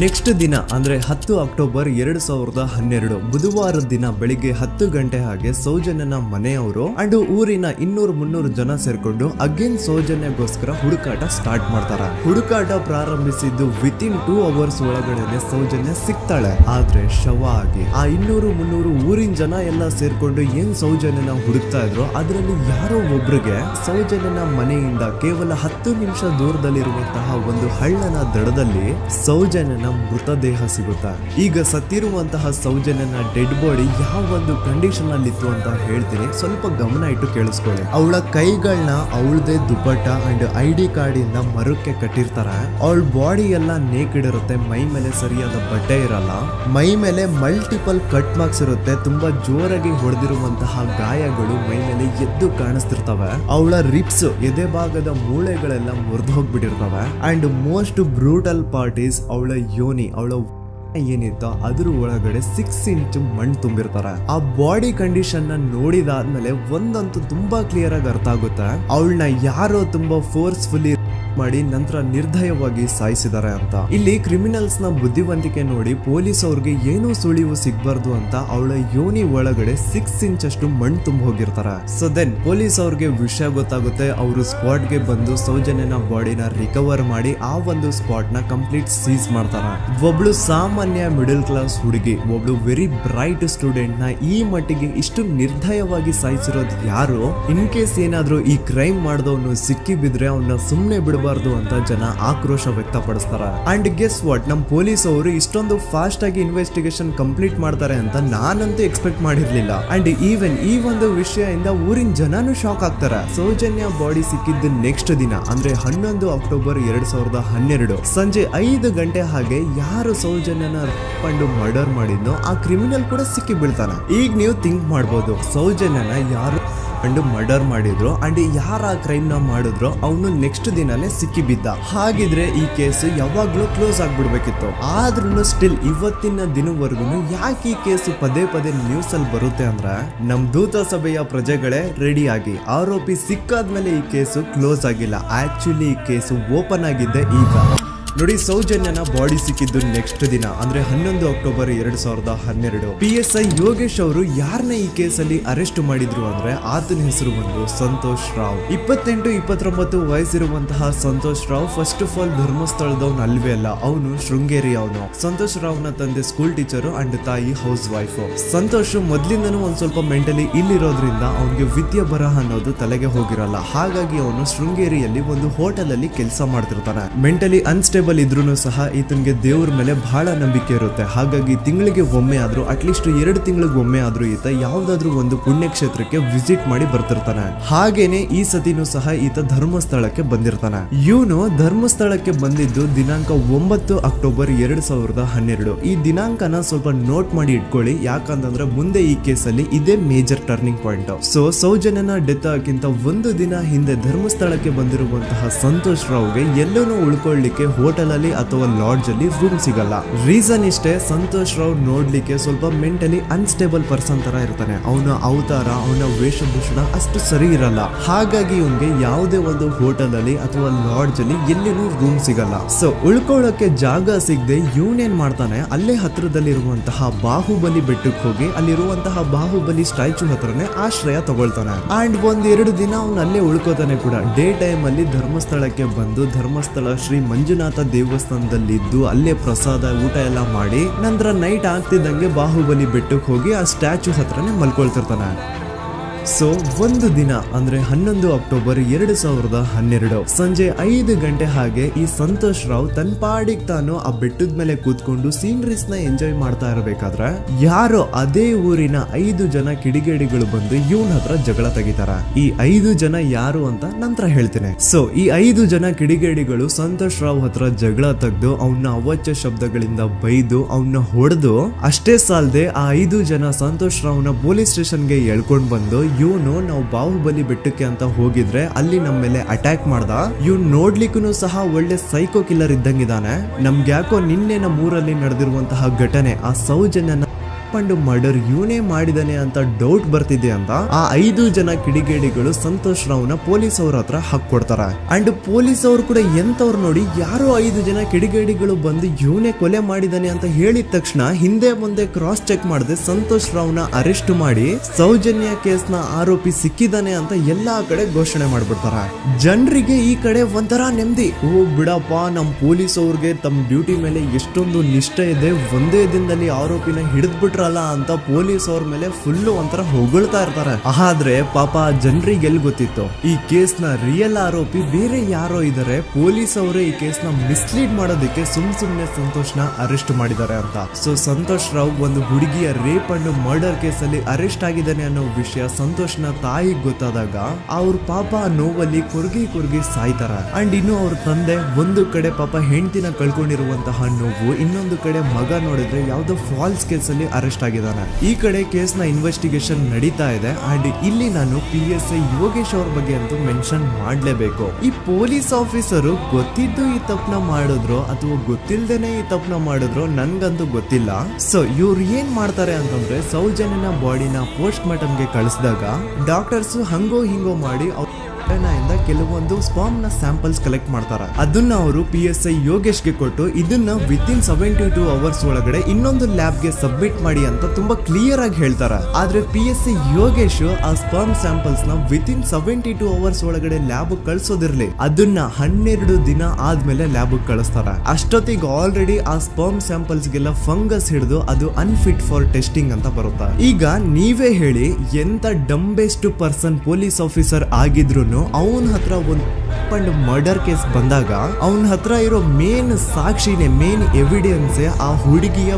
ನೆಕ್ಸ್ಟ್ ದಿನ ಅಂದ್ರೆ 10 ಅಕ್ಟೋಬರ್ 2012 ಬುಧವಾರದ ದಿನ ಬೆಳಿಗ್ಗೆ 10 ಗಂಟೆ ಹಾಗೆ ಸೌಜನ್ಯನ ಮನೆಯವರು ಅಂಡ್ ಊರಿನ 200-300 ಜನ ಸೇರ್ಕೊಂಡು ಅಗೇನ್ ಸೌಜನ್ಯಗೋಸ್ಕರ ಹುಡುಕಾಟ ಸ್ಟಾರ್ಟ್ ಮಾಡ್ತಾರ. ಹುಡುಕಾಟ ಪ್ರಾರಂಭಿಸಿದ್ದು ವಿತಿನ್ 2 ಅವರ್ಸ್ ಒಳಗಡೆ ಸೌಜನ್ಯ ಸಿಗ್ತಾಳೆ. ಆದ್ರೆ ಶವ ಆಗಿ ಆ 200-300 ಊರಿನ ಜನ ಎಲ್ಲ ಸೇರ್ಕೊಂಡು ಏನ್ ಸೌಜನ್ಯನ ಹುಡುಕ್ತಾ ಇದ್ರು ಅದರಲ್ಲಿ ಯಾರೋ ಒಬ್ರಿಗೆ ಸೌಜನ್ಯನ ಮನೆಯಿಂದ ಕೇವಲ 10 ನಿಮಿಷ ದೂರದಲ್ಲಿರುವಂತಹ ಒಂದು ಹಳ್ಳನ ದಡದಲ್ಲಿ ಸೌಜನ್ಯನ ಮೃತದೇಹ ಸಿಗುತ್ತಾ. ಈಗ ಸತ್ತಿರುವಂತಹ ಸೌಜನ್ಯನ ಡೆಡ್ ಬಾಡಿ ಯಾವ ಒಂದು ಕಂಡೀಷನ್ ಅಲ್ಲಿ ಇತ್ತು ಅಂತ ಹೇಳ್ತೀನಿ, ಸ್ವಲ್ಪ ಗಮನ ಇಟ್ಟು ಕೇಳಿಸ್ಕೊಳ್ಳಿ. ಅವಳ ಕೈಗಳನ್ನ ಅವಳದೇ ದುಪ್ಪಟ್ಟ ಅಂಡ್ ID ಕಾರ್ಡ್ ಇಂದ ಮರಕ್ಕೆ ಕಟ್ಟಿರ್ತಾರೆ. ಅವಳ ಬಾಡಿ ಎಲ್ಲ ನೇಕಿಡ್ ಇರುತ್ತೆ, ಮೈ ಮೇಲೆ ಸರಿಯಾದ ಬಟ್ಟೆ ಇರಲ್ಲ, ಮೈ ಮೇಲೆ ಮಲ್ಟಿಪಲ್ ಕಟ್ ಮಾರ್ಕ್ಸ್ ಇರುತ್ತೆ, ತುಂಬಾ ಜೋರಾಗಿ ಹೊಡೆದಿರುವಂತಹ ಗಾಯಗಳು ಮೈ ಮೇಲೆ ಎದ್ದು ಕಾಣಿಸ್ತಿರ್ತವೆ. ಅವಳ ರಿಪ್ಸ್ ಎದೆ ಭಾಗದ ಮೂಳೆಗಳೆಲ್ಲ ಮುರಿದು ಹೋಗ್ಬಿಟ್ಟಿರ್ತವೆ. And most brutal part is ಅವಳ ಯೋನಿ, ಅವಳ ಏನಿತ್ತು ಅದ್ರ ಒಳಗಡೆ 6 ಇಂಚ್ ಮಣ್ಣು ತುಂಬಿರ್ತಾರೆ. ಆ ಬಾಡಿ ಕಂಡೀಷನ್ ನ ನೋಡಿದಾದ್ಮೇಲೆ ಒಂದಂತೂ ತುಂಬಾ ಕ್ಲಿಯರ್ ಆಗಿ ಅರ್ಥ ಆಗುತ್ತೆ, ಅವಳನ್ನ ಯಾರೋ ತುಂಬಾ ಫೋರ್ಸ್ಫುಲಿ ಮಾಡಿ ನಂತರ ನಿರ್ದಯವಾಗಿ ಸಾಯಿಸಿದ್ದಾರೆ ಅಂತ. ಇಲ್ಲಿ ಕ್ರಿಮಿನಲ್ಸ್ ನ ಬುದ್ಧಿವಂತಿಕೆ ನೋಡಿ ಪೊಲೀಸ್ ಅವ್ರಿಗೆ ಏನೂ ಸುಳಿವು ಸಿಗ್ಬಾರ್ದು ಅಂತ ಅವಳ ಯೋನಿ ಒಳಗಡೆ 6 ಇಂಚ್ ಅಷ್ಟು ಮಣ್ಣು ತುಂಬ ಹೋಗಿರ್ತಾರೆ. ಸೊ ದೆನ್ ಪೊಲೀಸ್ ಅವ್ರಿಗೆ ವಿಷಯ ಗೊತ್ತಾಗುತ್ತೆ. ಅವರು ಸ್ಪಾಟ್ ಗೆ ಬಂದು ಸೌಜನ್ಯನ ಬಾಡಿನ ರಿಕವರ್ ಮಾಡಿ ಆ ಒಂದು ಸ್ಪಾಟ್ ನ ಕಂಪ್ಲೀಟ್ ಸೀಸ್ ಮಾಡ್ತಾರೆ. ಒಬ್ಳು ಸಾಮಾನ್ಯ ಮಿಡಲ್ ಕ್ಲಾಸ್ ಹುಡುಗಿ, ಒಬ್ಳು ವೆರಿ ಬ್ರೈಟ್ ಸ್ಟೂಡೆಂಟ್ ನ ಈ ಮಟ್ಟಿಗೆ ಇಷ್ಟು ನಿರ್ದಯವಾಗಿ ಸಾಯಿಸಿರೋದು ಯಾರು? ಇನ್ ಕೇಸ್ ಏನಾದ್ರೂ ಈ ಕ್ರೈಮ್ ಮಾಡಿದವನು ಸಿಕ್ಕಿ ಬಿದ್ರೆ ಅವನ್ನ ಸುಮ್ನೆ ಬಿಡಬಾರ್ದು ಅಂತ ಜನ ಆಕ್ರೋಶ ವ್ಯಕ್ತಪಡಿಸ್ತಾರೆ. ಅಂಡ್ ಗೆಸ್ ವಾಟ್, ನಮ್ ಪೊಲೀಸ್ ಅವರು ಇಷ್ಟೊಂದು ಫಾಸ್ಟ್ ಆಗಿ ಇನ್ವೆಸ್ಟಿಗೇಷನ್ ಕಂಪ್ಲೀಟ್ ಮಾಡ್ತಾರೆ ಅಂತ ನಾನಂತೂ ಎಕ್ಸ್ಪೆಕ್ಟ್ ಮಾಡಿರ್ಲಿಲ್ಲ. ಅಂಡ್ ಈವನ್ ಈ ಒಂದು ವಿಷಯದಿಂದ ಊರಿನ ಜನನು ಶಾಕ್ ಆಗ್ತಾರೆ. ಸೌಜನ್ಯ ಬಾಡಿ ಸಿಕ್ಕಿದ್ದು ನೆಕ್ಸ್ಟ್ ದಿನ ಅಂದ್ರೆ 11 ಅಕ್ಟೋಬರ್ 2012 ಸಂಜೆ 5 ಗಂಟೆ ಹಾಗೆ ಯಾರು ಸೌಜನ್ಯನ ಕೊಂಡು ಮರ್ಡರ್ ಮಾಡಿದ್ನೋ ಆ ಕ್ರಿಮಿನಲ್ ಕೂಡ ಸಿಕ್ಕಿ ಬೀಳ್ತಾನೆ. ಈಗ ನೀವು ಥಿಂಕ್ ಮಾಡ್ಬೋದು, ಸೌಜನ್ಯನ ಯಾರು ಮರ್ಡರ್ ಮಾಡಿದ್ರು ಅಂಡ್ ಯಾರ ಕ್ರೈಮ್ ನ ಮಾಡಿದ್ರು ಅವನು ನೆಕ್ಸ್ಟ್ ದಿನಾನೇ ಸಿಕ್ಕಿ ಬಿದ್ದ. ಹಾಗಿದ್ರೆ ಈ ಕೇಸ್ ಯಾವಾಗ್ಲೂ ಕ್ಲೋಸ್ ಆಗ್ಬಿಡ್ಬೇಕಿತ್ತು. ಆದ್ರೂ ಸ್ಟಿಲ್ ಇವತ್ತಿನ ದಿನವರೆಗೂ ಯಾಕೆ ಈ ಕೇಸ್ ಪದೇ ಪದೇ ನ್ಯೂಸ್ ಅಲ್ಲಿ ಬರುತ್ತೆ ಅಂದ್ರೆ, ನಮ್ ದೂತ ಸಭೆಯ ಪ್ರಜೆಗಳೇ ರೆಡಿ ಆಗಿ, ಆರೋಪಿ ಸಿಕ್ಕಾದ್ಮೇಲೆ ಈ ಕೇಸು ಕ್ಲೋಸ್ ಆಗಿಲ್ಲ. ಆಕ್ಚುಲಿ ಈ ಕೇಸು ಓಪನ್ ಆಗಿದ್ದೆ ಈಗ. ನೋಡಿ, ಸೌಜನ್ಯನ ಬಾಡಿ ಸಿಕ್ಕಿದ್ದು ನೆಕ್ಸ್ಟ್ ದಿನ ಅಂದ್ರೆ 11 ಅಕ್ಟೋಬರ್ 2012. PSI ಯೋಗೇಶ್ ಅವರು ಯಾರನ್ನ ಈ ಕೇಸಲ್ಲಿ ಅರೆಸ್ಟ್ ಮಾಡಿದ್ರು ಅಂದ್ರೆ ಆತನ ಹೆಸರು ಬಂದು ಸಂತೋಷ್ ರಾವ್. 28-29 ವಯಸ್ಸಿರುವಂತಹ Santosh Rao first of all ಧರ್ಮಸ್ಥಳದವನು ಅಲ್ವೇ ಅಲ್ಲ, ಅವನು ಶೃಂಗೇರಿ. ಅವನು ಸಂತೋಷ್ ರಾವ್ ನ ತಂದೆ ಸ್ಕೂಲ್ ಟೀಚರ್ ಅಂಡ್ ತಾಯಿ ಹೌಸ್ ವೈಫ್. ಸಂತೋಷ್ ಮೊದ್ಲಿಂದನೂ ಒಂದ್ ಸ್ವಲ್ಪ ಮೆಂಟಲಿ ಇಲ್ಲಿರೋದ್ರಿಂದ ಅವನಿಗೆ ವಿದ್ಯೆ ಬರಹ ಅನ್ನೋದು ತಲೆಗೆ ಹೋಗಿರಲ್ಲ. ಹಾಗಾಗಿ ಅವನು ಶೃಂಗೇರಿಯಲ್ಲಿ ಒಂದು ಹೋಟೆಲ್ ಅಲ್ಲಿ ಕೆಲಸ ಮಾಡ್ತಿರ್ತಾನೆ. ಮೆಂಟಲಿ ಅನ್ಸ್ಟೇಬಲ್ ಇದ್ರೂ ಸಹ ಈತನಿಗೆ ದೇವ್ರ ಮೇಲೆ ಬಹಳ ನಂಬಿಕೆ ಇರುತ್ತೆ. ಹಾಗಾಗಿ ತಿಂಗಳಿಗೆ ಒಮ್ಮೆ ಆದ್ರೂ, ಅಟ್ಲೀಸ್ಟ್ 2 ತಿಂಗಳಿಗೆ ಒಮ್ಮೆ ಆದ್ರೂ ಈತ ಯಾವ್ದಾದ್ರು ಒಂದು ಪುಣ್ಯಕ್ಷೇತ್ರಕ್ಕೆ ವಿಸಿಟ್ ಮಾಡಿ ಬರ್ತಿರ್ತಾನೆ. ಹಾಗೇನೆ ಈ ಸತಿನೂ ಸಹ ಈತ ಧರ್ಮಸ್ಥಳಕ್ಕೆ ಬಂದಿರ್ತಾನೆ. ಇವನು ಧರ್ಮಸ್ಥಳಕ್ಕೆ ಬಂದಿದ್ದು ದಿನಾಂಕ 9 ಅಕ್ಟೋಬರ್ 2012. ಈ ದಿನಾಂಕನ ಸ್ವಲ್ಪ ನೋಟ್ ಮಾಡಿ ಇಟ್ಕೊಳ್ಳಿ, ಯಾಕಂತಂದ್ರೆ ಮುಂದೆ ಈ ಕೇಸಲ್ಲಿ ಇದೇ ಮೇಜರ್ ಟರ್ನಿಂಗ್ ಪಾಯಿಂಟ್. ಸೊ ಸೌಜನ್ಯನ ಡೆತ್ ಆಗಿಂತ ಒಂದು ದಿನ ಹಿಂದೆ ಧರ್ಮಸ್ಥಳಕ್ಕೆ ಬಂದಿರುವಂತಹ ಸಂತೋಷ್ ರಾವ್ಗೆ ಎಲ್ಲೂ ಉಳ್ಕೊಳ್ಳಿಕ್ಕೆ ಹೋಟೆಲ್ ಅಲ್ಲಿ ಅಥವಾ ಲಾಡ್ಜ್ ಅಲ್ಲಿ ರೂಮ್ ಸಿಗಲ್ಲ. ರೀಸನ್ ಇಷ್ಟೇ, ಸಂತೋಷ್ ರಾವ್ ನೋಡ್ಲಿಕ್ಕೆ ಸ್ವಲ್ಪ ಮೆಂಟಲಿ ಅನ್ಸ್ಟೇಬಲ್ ಪರ್ಸನ್ ತರ ಇರ್ತಾನೆ. ಅವನ ಅವತಾರ, ಅವನ ವೇಷಭೂಷಣ ಅಷ್ಟು ಸರಿ ಇರಲ್ಲ. ಹಾಗಾಗಿ ಇವನ್ಗೆ ಯಾವುದೇ ಒಂದು ಹೋಟೆಲ್ ಅಲ್ಲಿ ಅಥವಾ ಲಾಡ್ಜ್ ಅಲ್ಲಿ ಎಲ್ಲಿನೂ ರೂಮ್ ಸಿಗಲ್ಲ. ಸೊ ಉಳ್ಕೊಳ್ಳೋಕೆ ಜಾಗ ಸಿಗದೆ ಇವನೇನ್ ಮಾಡ್ತಾನೆ, ಅಲ್ಲೇ ಹತ್ರದಲ್ಲಿರುವಂತಹ ಬಾಹುಬಲಿ ಬೆಟ್ಟಕ್ಕೆ ಹೋಗಿ ಅಲ್ಲಿರುವಂತಹ ಬಾಹುಬಲಿ ಸ್ಟ್ಯಾಚು ಹತ್ರನೇ ಆಶ್ರಯ ತಗೊಳ್ತಾನೆ. ಅಂಡ್ 1-2 ದಿನ ಅವನು ಅಲ್ಲೇ ಉಳ್ಕೋತಾನೆ ಕೂಡ. ಡೇ ಟೈಮ್ ಅಲ್ಲಿ ಧರ್ಮಸ್ಥಳಕ್ಕೆ ಬಂದು ಧರ್ಮಸ್ಥಳ ಶ್ರೀ ಮಂಜುನಾಥ ದೇವಸ್ಥಾನದಲ್ಲಿದ್ದು ಅಲ್ಲೇ ಪ್ರಸಾದ ಊಟ ಎಲ್ಲ ಮಾಡಿ ನಂತರ ನೈಟ್ ಆಗ್ತಿದ್ದಂಗೆ ಬಾಹುಬಲಿ ಬೆಟ್ಟಕ್ಕೆ ಹೋಗಿ ಆ ಸ್ಟ್ಯಾಚು ಹತ್ರನೇ ಮಲ್ಕೊಳ್ತಿರ್ತಾನೆ. ಸೊ ಒಂದು ದಿನ ಅಂದ್ರೆ 11 ಅಕ್ಟೋಬರ್ 2012 ಸಂಜೆ 5 ಗಂಟೆ ಹಾಗೆ ಈ ಸಂತೋಷ್ ರಾವ್ ತನ್ನ ಪಾಡಿಗೆ ತಾನು ಆ ಬೆಟ್ಟದ ಮೇಲೆ ಕೂತ್ಕೊಂಡು ಸೀನರೀಸ್ ನ ಎಂಜಾಯ್ ಮಾಡ್ತಾ ಇರಬೇಕಾದ್ರೆ ಯಾರೋ ಅದೇ ಊರಿನ 5 ಜನ ಕಿಡಿಗೇಡಿಗಳು ಬಂದು ಇವನ್ ಹತ್ರ ಜಗಳ ತೆಗಿತಾರ. ಈ 5 ಜನ ಯಾರು ಅಂತ ನಂತರ ಹೇಳ್ತೇನೆ. ಸೊ ಈ 5 ಜನ ಕಿಡಿಗೇಡಿಗಳು ಸಂತೋಷ್ ರಾವ್ ಹತ್ರ ಜಗಳ ತೆಗೆದು ಅವನ್ನ ಅವಾಚ್ಯ ಶಬ್ದಗಳಿಂದ ಬೈದು ಅವನ್ನ ಹೊಡೆದು, ಅಷ್ಟೇ ಸಾಲದೆ ಆ 5 ಜನ ಸಂತೋಷ್ ರಾವ್ನ ಪೊಲೀಸ್ ಸ್ಟೇಷನ್ಗೆ ಎಳ್ಕೊಂಡ್ ಬಂದು ಇವನು ನಾವು ಬಾಹುಬಲಿ ಬೆಟ್ಟಕ್ಕೆ ಅಂತ ಹೋಗಿದ್ರೆ ಅಲ್ಲಿ ನಮ್ಮ ಮೇಲೆ ಅಟ್ಯಾಕ್ ಮಾಡ್ದ, ಇವ್ನು ನೋಡ್ಲಿಕ್ಕೂ ಸಹ ಒಳ್ಳೆ ಸೈಕೋ ಕಿಲ್ಲರ್ ಇದ್ದಂಗಿದಾನೆ, ನಮ್ಗೆ ಯಾಕೋ ನಿನ್ನೆ ನಮ್ಮ ಊರಲ್ಲಿ ನಡೆದಿರುವಂತಹ ಘಟನೆ ಆ ಸೌಜನ್ಯನ ಮರ್ಡರ್ ಇವನೇ ಮಾಡಿದಾನೆ ಅಂತ ಡೌಟ್ ಬರ್ತಿದೆ ಅಂತ ಆ 5 ಜನ ಕಿಡಿಗೇಡಿಗಳು ಸಂತೋಷ್ ರಾವ್ನ ಪೊಲೀಸ್ ಅವ್ರ ಹತ್ರ ಹಾಕೊಡ್ತಾರ. ಅಂಡ್ ಪೊಲೀಸ್ ಅವರು ಕೂಡ ಎಂತವ್ರು ನೋಡಿ, ಯಾರೋ 5 ಜನ ಕಿಡಿಗೇಡಿಗಳು ಬಂದು ಇವನೇ ಕೊಲೆ ಮಾಡಿದಾನೆ ಅಂತ ಹೇಳಿದ ತಕ್ಷಣ ಹಿಂದೆ ಮುಂದೆ ಕ್ರಾಸ್ ಚೆಕ್ ಮಾಡದೆ ಸಂತೋಷ್ ರಾವ್ನ ಅರೆಸ್ಟ್ ಮಾಡಿ ಸೌಜನ್ಯ ಕೇಸ್ ನ ಆರೋಪಿ ಸಿಕ್ಕಿದಾನೆ ಅಂತ ಎಲ್ಲಾ ಕಡೆ ಘೋಷಣೆ ಮಾಡ್ಬಿಡ್ತಾರ. ಜನರಿಗೆ ಈ ಕಡೆ ಒಂಥರ ನೆಮ್ಮದಿ, ಓ ಬಿಡಪ್ಪ ನಮ್ ಪೊಲೀಸ್ ಅವ್ರಿಗೆ ತಮ್ಮ ಡ್ಯೂಟಿ ಮೇಲೆ ಎಷ್ಟೊಂದು ನಿಷ್ಠೆ ಇದೆ, ಒಂದೇ ದಿನದಲ್ಲಿ ಆರೋಪಿನ ಹಿಡಿದ್ಬಿಟ್ರ ಅಂತ ಪೊಲೀಸ್ ಅವ್ರ ಮೇಲೆ ಫುಲ್ ಒಂಥರ ಹೊಗಳ್ತಾ ಇರ್ತಾರೆ. ಆದ್ರೆ ಪಾಪ ಜನರಿಗೆ ಎಲ್ಲಿ ಗೊತ್ತಿತ್ತು ಈ ಕೇಸ್ ನ ರಿಯಲ್ ಆರೋಪಿ ಬೇರೆ ಯಾರೋ ಇದಾರೆ, ಪೊಲೀಸ್ ಅವರೇ ಈ ಕೇಸ್ ನ ಮಿಸ್ಲೀಡ್ ಮಾಡೋದಕ್ಕೆ ಸುಮ್ನೆ ಸಂತೋಷ್ ನ ಅರೆಸ್ಟ್ ಮಾಡಿದ್ದಾರೆ ಅಂತ. ಸೊ ಸಂತೋಷ್ ರಾವ್ ಒಂದು ಹುಡುಗಿಯ ರೇಪ್ ಅಂಡ್ ಮರ್ಡರ್ ಕೇಸ್ ಅಲ್ಲಿ ಅರೆಸ್ಟ್ ಆಗಿದ್ದಾನೆ ಅನ್ನೋ ವಿಷಯ ಸಂತೋಷ್ ನ ತಾಯಿಗೆ ಗೊತ್ತಾದಾಗ ಅವ್ರ ಪಾಪ ನೋವಲ್ಲಿ ಕೊರ್ಗಿ ಸಾಯ್ತಾರ. ಅಂಡ್ ಇನ್ನು ಅವ್ರ ತಂದೆ ಒಂದು ಕಡೆ ಪಾಪ ಹೆಂಡತಿನ ಕಳ್ಕೊಂಡಿರುವಂತಹ ನೋವು, ಇನ್ನೊಂದು ಕಡೆ ಮಗ ನೋಡಿದ್ರೆ ಯಾವ್ದೋ ಫಾಲ್ಸ್ ಕೇಸ್ ಅಲ್ಲಿ ಅರೆಸ್ಟ್ ಆಗಿದ್ದಾನೆ. ಈ ಕಡೆ ಕೇಸ್ ನ ಇನ್ವೆಸ್ಟಿಗೇಷನ್ ನಡೀತಾ ಇದೆ. ಅಂಡ್ ಇಲ್ಲಿ ನಾನು PSI ಯೋಗೇಶ್ ಅವ್ರ ಬಗ್ಗೆ ಅಂತೂ ಮೆನ್ಷನ್ ಮಾಡ್ಲೇಬೇಕು. ಈ ಪೊಲೀಸ್ ಆಫೀಸರು ಗೊತ್ತಿದ್ದು ಈ ತಪ್ಪನ ಮಾಡಿದ್ರು ಅಥವಾ ಗೊತ್ತಿಲ್ದೇನೆ ಈ ತಪ್ಪನ ಮಾಡಿದ್ರು ನನ್ಗಂತೂ ಗೊತ್ತಿಲ್ಲ. ಸೊ ಇವ್ರು ಏನ್ ಮಾಡ್ತಾರೆ ಅಂತಂದ್ರೆ, ಸೌಜನ್ಯನ ಬಾಡಿನ ಪೋಸ್ಟ್ ಮಾರ್ಟಮ್ ಗೆ ಕಳಿಸಿದಾಗ ಡಾಕ್ಟರ್ಸ್ ಹಂಗೋ ಹಿಂಗೋ ಮಾಡಿ ಇಂದ ಕೆಲವೊಂದು ಸ್ಪರ್ಮ್ ನ ಸ್ಯಾಂಪಲ್ಸ್ ಕಲೆಕ್ಟ್ ಮಾಡ್ತಾರೆ. ಅದನ್ನ ಅವರು PSI ಯೋಗೇಶ್ಗೆ ಕೊಟ್ಟು ಇದನ್ನ ವಿತಿನ್ 72 ಅವರ್ಸ್ ಒಳಗಡೆ ಇನ್ನೊಂದು ಲ್ಯಾಬ್ ಗೆ ಸಬ್ಮಿಟ್ ಮಾಡಿ ಅಂತ ತುಂಬಾ ಕ್ಲಿಯರ್ ಆಗಿ ಹೇಳ್ತಾರೆ. ಆದ್ರೆ PSI ಯೋಗೇಶ್ ಆ ಸ್ಪರ್ಮ್ ಸ್ಯಾಂಪಲ್ಸ್ ನ ವಿತಿನ್ 72 ಅವರ್ಸ್ ಒಳಗಡೆ ಲ್ಯಾಬ್ ಕಳ್ಸೋದಿರ್ಲಿ, ಅದನ್ನ 12 ದಿನ ಆದ್ಮೇಲೆ ಲ್ಯಾಬ್ ಕಳಿಸ್ತಾರೆ. ಅಷ್ಟೊತ್ತಿಗೆ ಆಲ್ರೆಡಿ ಆ ಸ್ಪರ್ಮ್ ಸ್ಯಾಂಪಲ್ಸ್ ಗೆಲ್ಲ ಫಂಗಸ್ ಹಿಡಿದು ಅದು ಅನ್ಫಿಟ್ ಫಾರ್ ಟೆಸ್ಟಿಂಗ್ ಅಂತ ಬರುತ್ತೆ. ಈಗ ನೀವೇ ಹೇಳಿ, ಎಂತ ಡಂಬೆಸ್ಟ್ ಪರ್ಸನ್ ಪೊಲೀಸ್ ಆಫೀಸರ್ ಆಗಿದ್ರು ಅವನ ಹತ್ರ ಒಂದು ಮರ್ಡರ್ ಕೇಸ್ ಬಂದಾಗ ಅವನ ಹತ್ರ ಇರೋ ಮೇನ್ ಸಾಕ್ಷಿನೇ, ಮೇನ್ ಎವಿಡೆನ್ಸ್ ಆ ಹುಡುಗಿಯ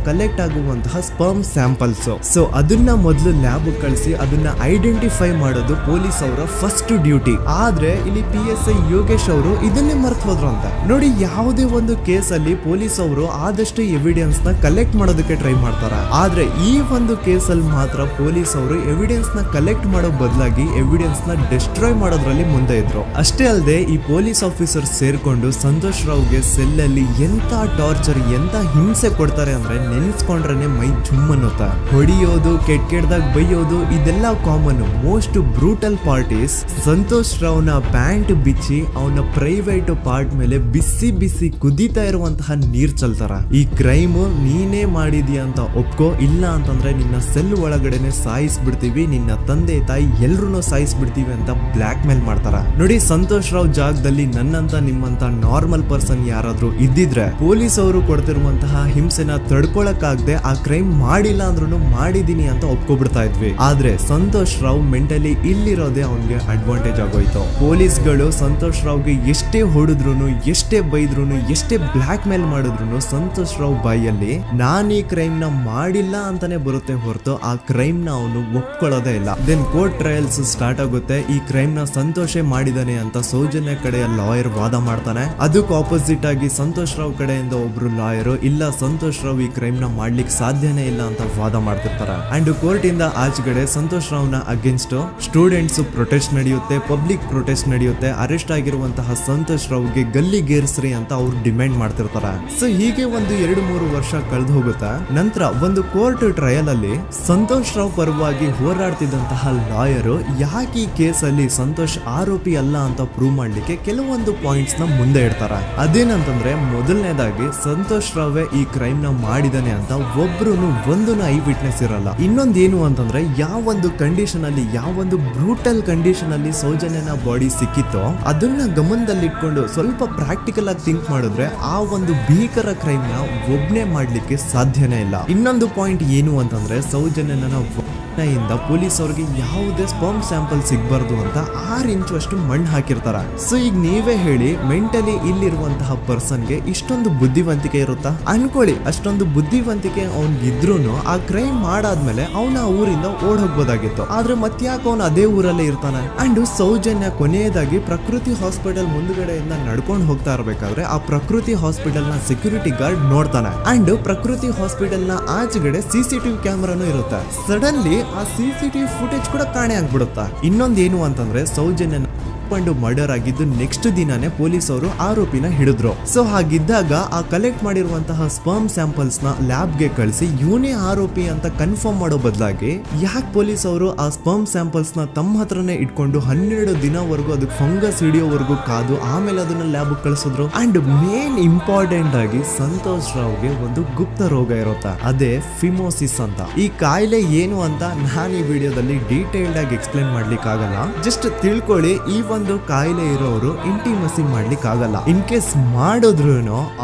ಕಲೆಕ್ಟ್ ಆಗುವಂತಹ ಸ್ಪರ್ಮ್ ಸ್ಯಾಂಪಲ್ಸ್. ಸೊ ಅದನ್ನ ಮೊದಲು ಲ್ಯಾಬ್ ಕಳಿಸಿ ಅದನ್ನ ಐಡೆಂಟಿಫೈ ಮಾಡೋದು ಪೊಲೀಸ್ ಅವರ ಫಸ್ಟ್ ಡ್ಯೂಟಿ. ಆದ್ರೆ ಇಲ್ಲಿ PSI ಯೋಗೇಶ್ ಅವರು ಇದನ್ನೇ ಮರ್ತು ಹೋದ್ರು ಅಂತ ನೋಡಿ. ಯಾವುದೇ ಒಂದು ಕೇಸ್ ಅಲ್ಲಿ ಪೊಲೀಸ್ ಅವರು ಆದಷ್ಟು ಎವಿಡೆನ್ಸ್ ನ ಕಲೆಕ್ಟ್ ಮಾಡೋದಕ್ಕೆ ಟ್ರೈ ಮಾಡ್ತಾರೆ. ಆದ್ರೆ ಈ ಒಂದು ಕೇಸ್ ಅಲ್ಲಿ ಮಾತ್ರ ಪೊಲೀಸ್ ಅವರು ಎವಿಡೆನ್ಸ್ ನ ಕಲೆಕ್ಟ್ ಮಾಡೋ ಬದಲಾಗಿ ಎವಿಡೆನ್ಸ್ ನ ಡಿಸ್ಟ್ರಾಯ್ ಮಾಡೋದ್ರಲ್ಲಿ ಮುಂದೆ ಇದ್ರು. ಅಷ್ಟೇ ಅಲ್ಲದೆ ಈ ಪೊಲೀಸ್ ಆಫೀಸರ್ ಸೇರ್ಕೊಂಡು ಸಂತೋಷ್ ರಾವ್ಗೆ ಸೆಲ್ ಅಲ್ಲಿ ಎಂತ ಟಾರ್ಚರ್, ಎಂತ ಹಿಂಸೆ ಕೊಡ್ತಾರೆ ಅಂದ್ರೆ ನೆನ್ಸ್ಕೊಂಡ್ರೆ ಮೈ ಜುಮ್ ಅನ್ನುತ್ತಾ. ಹೊಡಿಯೋದು, ಕೆಟ್ಟದಾಗ ಬೈಯೋದು, ಇದೆಲ್ಲ common. Most brutal parties Santosh ರಾವ್ನ ಪ್ಯಾಂಟ್ ಬಿಚ್ಚಿ ಅವನ ಪ್ರೈವೇಟ್ ಪಾರ್ಟ್ ಮೇಲೆ ಬಿಸಿ ಬಿಸಿ ಕುದೀತಾ ಇರುವಂತಹ ನೀರ್ ಚಲ್ತಾರ. ಈ ಕ್ರೈಮ್ ನೀನೇ ಮಾಡಿದೀಯ ಅಂತ ಒಪ್ಕೋ, ಇಲ್ಲ ಅಂತಂದ್ರೆ ನಿನ್ನ ಸೆಲ್ ಒಳಗಡೆನೆ ಸಾಯಿಸ್ಬಿಡ್ತೀವಿ, ನಿನ್ನ ತಂದೆ ತಾಯಿ ಎಲ್ರು ಸಾಯಿಸ್ಬಿಡ್ತೀವಿ ಅಂತ ಬ್ಲಾಕ್ ಮೇಲ್ ಮಾಡ್ತಾರ. ನೋಡಿ, ಸಂತೋಷ್ ರಾವ್ ಜಾಗದಲ್ಲಿ ನನ್ನಂತ ನಿಮ್ಮಂತ ನಾರ್ಮಲ್ ಪರ್ಸನ್ ಯಾರಾದ್ರೂ ಇದ್ದಿದ್ರೆ ಪೊಲೀಸ್ ಅವರು ಕೊಡ್ತಿರುವಂತಹ ಹಿಂಸೆನ ತಡ್ಕೊಳಕ್ಕಾಗದೆ ಆ ಕ್ರೈಮ್ ಮಾಡಿಲ್ಲ ಅಂದ್ರೂ ಮಾಡಿದೀನಿ ಅಂತ ಒಪ್ಕೊಬಿಡ್ತಾ ಇದ್ವಿ. ಆದ್ರೆ ಸಂತೋಷ್ ರಾವ್ ಮೆಂಟಲಿ ಇಲ್ಲಿರೋದೇ ಅವನ್ಗೆ ಅಡ್ವಾಂಟೇಜ್ ಆಗೋಯ್ತು. ಪೊಲೀಸ್ಗಳು ಸಂತೋಷ್ ರಾವ್ಗೆ ಎಷ್ಟೇ ಹೊಡೆದ್ರು, ಎಷ್ಟೇ ಬೈದ್ರು, ಎಷ್ಟೇ ಬ್ಲಾಕ್ ಮೇಲ್ ಮಾಡಿದ್ರು ಸಂತೋಷ್ ರಾವ್ ಬಾಯಲ್ಲಿ ನಾನ್ ಈ ಕ್ರೈಮ್ ನ ಮಾಡಿಲ್ಲ ಅಂತಾನೆ ಬರುತ್ತೆ ಹೊರತು ಆ ಕ್ರೈಮ್ ನ ಅವನು ಒಪ್ಕೊಳ್ಳೋದೇ ಇಲ್ಲ. ದೆನ್ ಕೋರ್ಟ್ ಟ್ರಯಲ್ಸ್ ಸ್ಟಾರ್ಟ್ ಆಗುತ್ತೆ. ಈ ಕ್ರೈಮ್ ನ ಸಂತೋಷೇ ಮಾಡಿದಾನೆ ಅಂತ ಸೌಜನ್ಯ ಕಡೆಯ ಲಾಯರ್ ವಾದ ಮಾಡ್ತಾನೆ. ಅದಕ್ಕೆ ಆಪೋಸಿಟ್ ಆಗಿ ಸಂತೋಷ್ ರಾವ್ ಕಡೆಯಿಂದ ಒಬ್ರು ಲಾಯರ್ ಇಲ್ಲ, ಸಂತೋಷ್ ರಾವ್ ಈ ಕ್ರೈಮ್ ನ ಮಾಡ್ಲಿಕ್ಕೆ ಸಾಧ್ಯನೇ ಇಲ್ಲ ಅಂತ ವಾದ ಮಾಡ್ತಿರ್ತಾರೆ. ಅಂಡ್ ಕೋರ್ಟ್ ಇಂದ ಆಚೆಗಡೆ ಸಂತೋಷ್ ರಾವ್ ನ ಅಗೇನ್ಸ್ಟ್ ಸ್ಟೂಡೆಂಟ್ಸ್ ಪ್ರೊಟೆಸ್ಟ್ ನಡೆಯುತ್ತೆ, ಪಬ್ಲಿಕ್ ಪ್ರೊಟೆಸ್ಟ್ ನಡೆಯುತ್ತೆ. ಅರೆಸ್ಟ್ ಆಗಿರುವಂತಹ ಸಂತೋಷ್ ರಾವ್ಗೆ ಗಲ್ಲಿಗೇರಿಸ್ರಿ ಅಂತ ಅವ್ರು ಡಿಮ್ಯಾಂಡ್ ಮಾಡ್ತಿರ್ತಾರೆ. ಸೊ ಹೀಗೆ ಒಂದು 2-3 ವರ್ಷ ಕಳೆದು ಹೋಗುತ್ತೆ. ನಂತರ ಒಂದು ಕೋರ್ಟ್ ಟ್ರಯಲ್ ಅಲ್ಲಿ ಸಂತೋಷ್ ರಾವ್ ಪರವಾಗಿ ಹೋರಾಡ್ತಿದ್ದಂತಹ ಲಾಯರ್ ಯಾಕೆ ಈ ಕೇಸ್ ಅಲ್ಲಿ ಸಂತೋಷ್ ಆರೋಪಿ ಅಲ್ಲ ಅಂತ ಪ್ರೂವ್ ಮಾಡ್ಲಿಕ್ಕೆ ಕೆಲವೊಂದು ಪಾಯಿಂಟ್ಸ್ ನ ಮುಂದೆ ಇಡ್ತಾರೆ. ಅದೇನಂತಂದ್ರೆ, ಮೊದಲನೇದಾಗಿ ಸಂತೋಷ್ ರಾವೇ ಈ ಕ್ರೈಮ್ ನ ಮಾಡಿದಾನೆ ಅಂತ ಒಬ್ರು ಒಂದು ಐ ವಿಟ್ನೆಸ್ ಇರಲ್ಲ. ಇನ್ನೊಂದೇನು ಅಂತಂದ್ರೆ, ಯಾವೊಂದು ಕಂಡೀಷನ್ ಅಲ್ಲಿ, ಯಾವೊಂದು ಬ್ರೂಟಲ್ ಕಂಡೀಷನ್ ಅಲ್ಲಿ ಸೌಜನ್ಯನ ಬಾಡಿ ಸಿಕ್ಕಿತ್ತೋ ಅದನ್ನ ಗಮನದಲ್ಲಿಟ್ಕೊಂಡು ಸ್ವಲ್ಪ ಪ್ರಾಕ್ಟಿಕಲ್ ಆಗಿ ಥಿಂಕ್ ಮಾಡಿದ್ರೆ ಆ ಒಂದು ಭೀಕರ ಕ್ರೈಮ್ ನ ಒಬ್ನೇ ಮಾಡ್ಲಿಕ್ಕೆ ಸಾಧ್ಯನೇ ಇಲ್ಲ. ಇನ್ನೊಂದು ಪಾಯಿಂಟ್ ಏನು ಅಂತಂದ್ರೆ, ಸೌಜನ್ಯನ ಇಂದ ಪೊಲೀಸ್ ಅವ್ರಿಗೆ ಯಾವುದೇ ಸ್ಪರ್ಮ್ ಸ್ಯಾಂಪಲ್ ಸಿಗ್ಬಾರ್ದು ಅಂತ 6 ಇಂಚು ಅಷ್ಟು ಮಣ್ಣು ಹಾಕಿರ್ತಾರ. ಸೊ ಈಗ ನೀವೇ ಹೇಳಿ, ಮೆಂಟಲಿ ಇಲ್ಲಿರುವಂತಹ ಪರ್ಸನ್ಗೆ ಇಷ್ಟೊಂದು ಬುದ್ಧಿವಂತಿಕೆ ಇರುತ್ತಾ? ಅನ್ಕೊಳ್ಳಿ, ಅಷ್ಟೊಂದು ಬುದ್ಧಿವಂತಿಕೆ ಅವ್ನಿಗಿದ್ರು ಆ ಕ್ರೈಮ್ ಮಾಡಾದ್ಮೇಲೆ ಅವನ ಊರಿಂದ ಓಡ್ ಹೋಗ್ಬೋದಾಗಿತ್ತು. ಆದ್ರೆ ಮತ್ತ್ಯಾಕೆ ಅವನು ಅದೇ ಊರಲ್ಲೇ ಇರ್ತಾನೆ? ಅಂಡ್ ಸೌಜನ್ಯ ಕೊನೆಯದಾಗಿ ಪ್ರಕೃತಿ ಹಾಸ್ಪಿಟಲ್ ಮುಂದ್ಗಡೆಯಿಂದ ನಡ್ಕೊಂಡು ಹೋಗ್ತಾ ಇರ್ಬೇಕಾದ್ರೆ ಆ ಪ್ರಕೃತಿ ಹಾಸ್ಪಿಟಲ್ ನ ಸೆಕ್ಯೂರಿಟಿ ಗಾರ್ಡ್ ನೋಡ್ತಾನೆ. ಅಂಡ್ ಪ್ರಕೃತಿ ಹಾಸ್ಪಿಟಲ್ ನ ಆಚೆಗಡೆ CCTV ಕ್ಯಾಮ್ರಾನು ಇರುತ್ತೆ. ಸಡನ್ಲಿ ಆ CCTV ಫುಟೇಜ್ ಕೂಡ ಕಾಣೆ ಆಗ್ಬಿಡುತ್ತಾ. ಇನ್ನೊಂದೇನು ಅಂತಂದ್ರೆ, ಸೌಜನ್ಯನ ಮರ್ಡರ್ ಆಗಿದ್ದು ನೆಕ್ಸ್ಟ್ ದಿನಾನೇ ಪೊಲೀಸ್ ಅವರು ಆರೋಪಿನ ಹಿಡಿದ್ರು. ಸೊ ಹಾಗಿದ್ದಾಗ ಆ ಕಲೆಕ್ಟ್ ಮಾಡಿರುವಂತಹ ಸ್ಪರ್ಮ್ ಸ್ಯಾಂಪಲ್ಸ್ ನ ಲ್ಯಾಬ್ ಗೆ ಕಳಿಸಿ ಇವನೇ ಆರೋಪಿ ಅಂತ ಕನ್ಫರ್ಮ್ ಮಾಡೋ ಬದಲಾಗಿ ಯಾಕೆ ಪೊಲೀಸ್ ಅವರು ಆ ಸ್ಪರ್ಮ್ ಸ್ಯಾಂಪಲ್ಸ್ ನ ತಮ್ಮ ಹತ್ರನೇ ಇಟ್ಕೊಂಡು 12 ದಿನವರೆಗೂ ಅದಕ್ಕೆ ಫಂಗಸ್ ಹಿಡಿಯೋವರೆಗೂ ಕಾದು ಆಮೇಲೆ ಅದನ್ನ ಲ್ಯಾಬ್ ಕಳಿಸಿದ್ರು. ಅಂಡ್ ಮೇನ್ ಇಂಪಾರ್ಟೆಂಟ್ ಆಗಿ ಸಂತೋಷ್ ರಾವ್ಗೆ ಒಂದು ಗುಪ್ತ ರೋಗ ಇರುತ್ತೆ, ಅದೇ ಫಿಮೋಸಿಸ್ ಅಂತ. ಈ ಕಾಯಿಲೆ ಏನು ಅಂತ ನಾನು ಈ ವಿಡಿಯೋದಲ್ಲಿ ಡೀಟೇಲ್ಡ್ ಆಗಿ ಎಕ್ಸ್ಪ್ಲೇನ್ ಮಾಡ್ಲಿಕ್ಕೆ ಆಗಲ್ಲ. ಜಸ್ಟ್ ತಿಳ್ಕೊಳ್ಳಿ, ಈ ಒಂದು ಕಾಯಿಲೆ ಇರೋರು ಇಂಟಿಮಸಿ ಮಾಡ್ಲಿಕ್ಕೆ ಆಗಲ್ಲ. ಇನ್ ಕೇಸ್ ಮಾಡಿದ್ರು